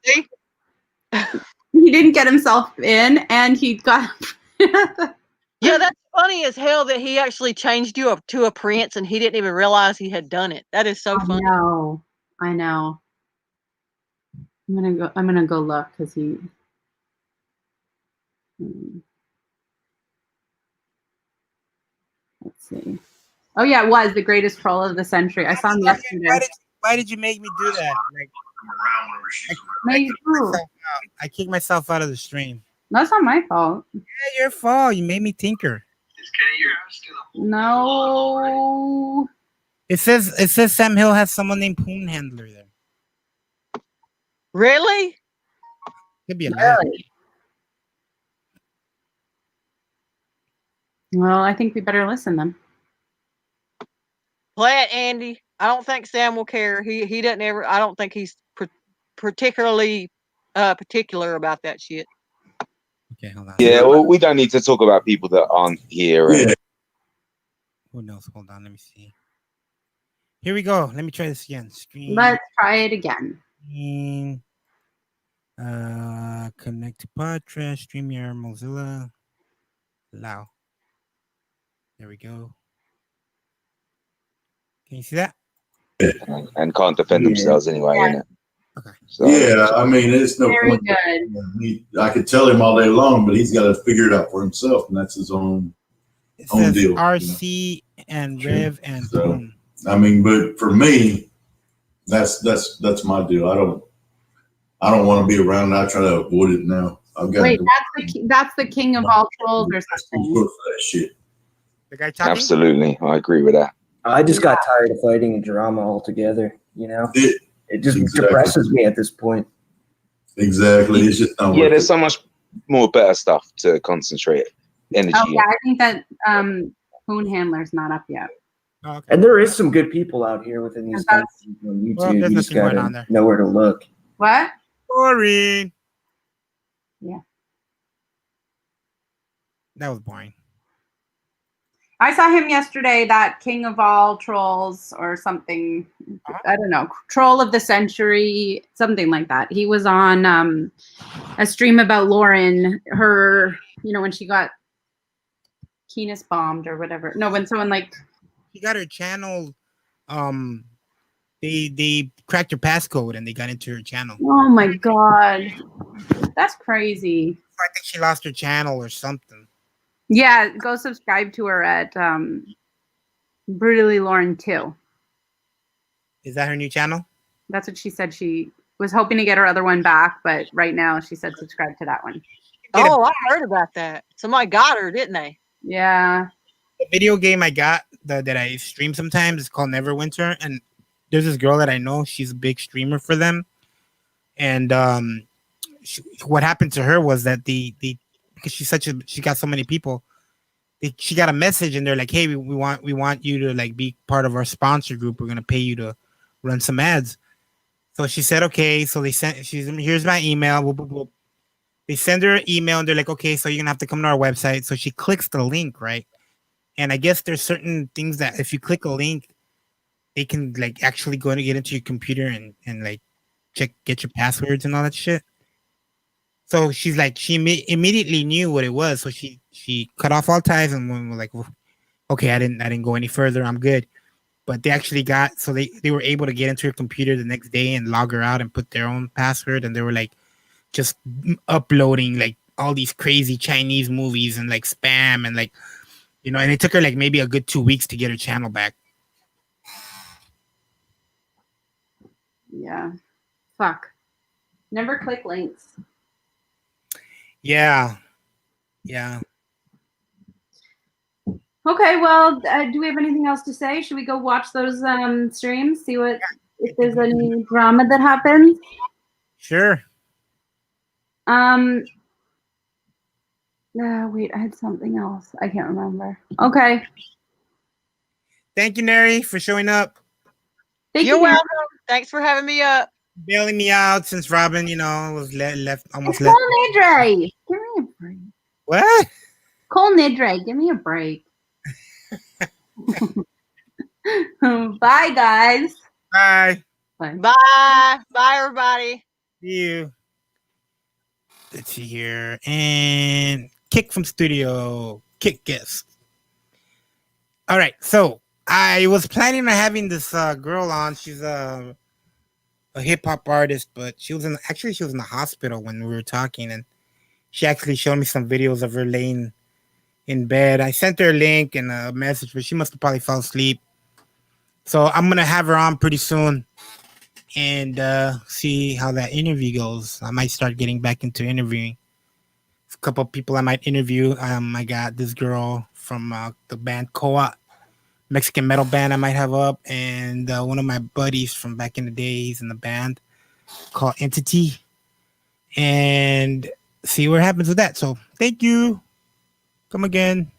See? He didn't get himself in and he got Yeah, that's funny as hell that he actually changed you up to a prince and he didn't even realize he had done it. That is so funny. I know. I'm gonna go look because he let's see. Oh yeah, it was the greatest troll of the century. I saw him yesterday. Why did you make me do that? Like, I kicked myself out of the stream. That's not my fault. Yeah, your fault. You made me tinker. No. It says Sam Hill has someone named Poon Handler there. Really? Could be a lie. Well, I think we better listen then. Play it, Andy. I don't think Sam will care. He doesn't ever. I don't think he's particularly particular about that shit. Okay, hold on. Yeah, well, we don't need to talk about people that aren't here. Yeah. Who knows? Hold on, let me see. Here we go. Let me try this again. Screen. Let's try it again. Connect to Podtrash, StreamYard, Mozilla, allow. There we go. Can you see that? And can't defend themselves anyway, innit? Okay. So, Yeah, I mean, it's no Very point. good. I could tell him all day long, but he's got to figure it out for himself, and that's his own says deal. RC and Rev and Poon. I mean, but for me, that's my deal. I don't want to be around. I try to avoid it now. I've got. Wait, that's the king of all trolls or something. For that shit. The guy talking? absolutely, I agree with that. I just got tired of fighting and drama altogether. You know, it just Exactly. depresses me at this point. Exactly. It's just not Yeah, worth there's it. so much more better stuff to concentrate energy Oh yeah, I think that Poon Handler's not up yet. Oh, okay. And there is some good people out here within these That's- countries on YouTube. Well, there's you just nothing going gotta on there. know where to look. What? Boring. Yeah. That was boring. I saw him yesterday, that king of all trolls or something. I don't know, troll of the century, something like that. He was on a stream about Lauren, her, when she got penis bombed or whatever. No, when someone like She got her channel. They cracked her passcode and they got into her channel. oh my god, that's crazy. I think she lost her channel or something. Yeah, go subscribe to her at Brutally Lauren 2. Is that her new channel? That's what she said. She was hoping to get her other one back, but right now she said subscribe to that one. Oh, I heard about that. Somebody got her, didn't they? Yeah. The video game I got that I stream sometimes is called Neverwinter, and there's this girl that I know. She's a big streamer for them, and what happened to her was that because she got so many people, she got a message and they're like, hey, we want you to like be part of our sponsor group. We're gonna pay you to run some ads. So she said okay. So they sent here's my email. Whoop, whoop, whoop. They send her an email and they're like, okay, so you're gonna have to come to our website. So she clicks the link, right? And I guess there's certain things that if you click a link, they can like actually go and get into your computer and like get your passwords and all that shit. So she's like, she immediately knew what it was. So she cut off all ties and was like, okay, I didn't go any further. I'm good. But they actually they were able to get into her computer the next day and log her out and put their own password. And they were like just uploading like all these crazy Chinese movies and like spam and like, and it took her like maybe a good 2 weeks to get her channel back. Yeah. Fuck. Never click links. Yeah. Yeah. Okay, well, do we have anything else to say? Should we go watch those streams, see what if there's any drama that happens? Sure. Wait, I had something else. I can't remember. Okay. Thank you, Neri, for showing up. Thank You're you, Neri. welcome. Thanks for having me up. Bailing me out since Robin, was left almost It's left. Cole Nidre. Give me a break. What? Cole Nidre, give me a break. Bye, guys. Bye. Bye. Bye. Bye, everybody. See you. Let's see here. And Kick from studio. Kick guest. All right. So I was planning on having this girl on. She's a hip hop artist, but she was in the hospital when we were talking, and she actually showed me some videos of her laying in bed. I sent her a link and a message, but she must have probably fell asleep. So I'm gonna have her on pretty soon and see how that interview goes. I might start getting back into interviewing. A couple of people I might interview. I got this girl from the band Koa, Mexican metal band I might have up, and one of my buddies from back in the day. He's in the band called Entity, and see what happens with that. So thank you. Come again.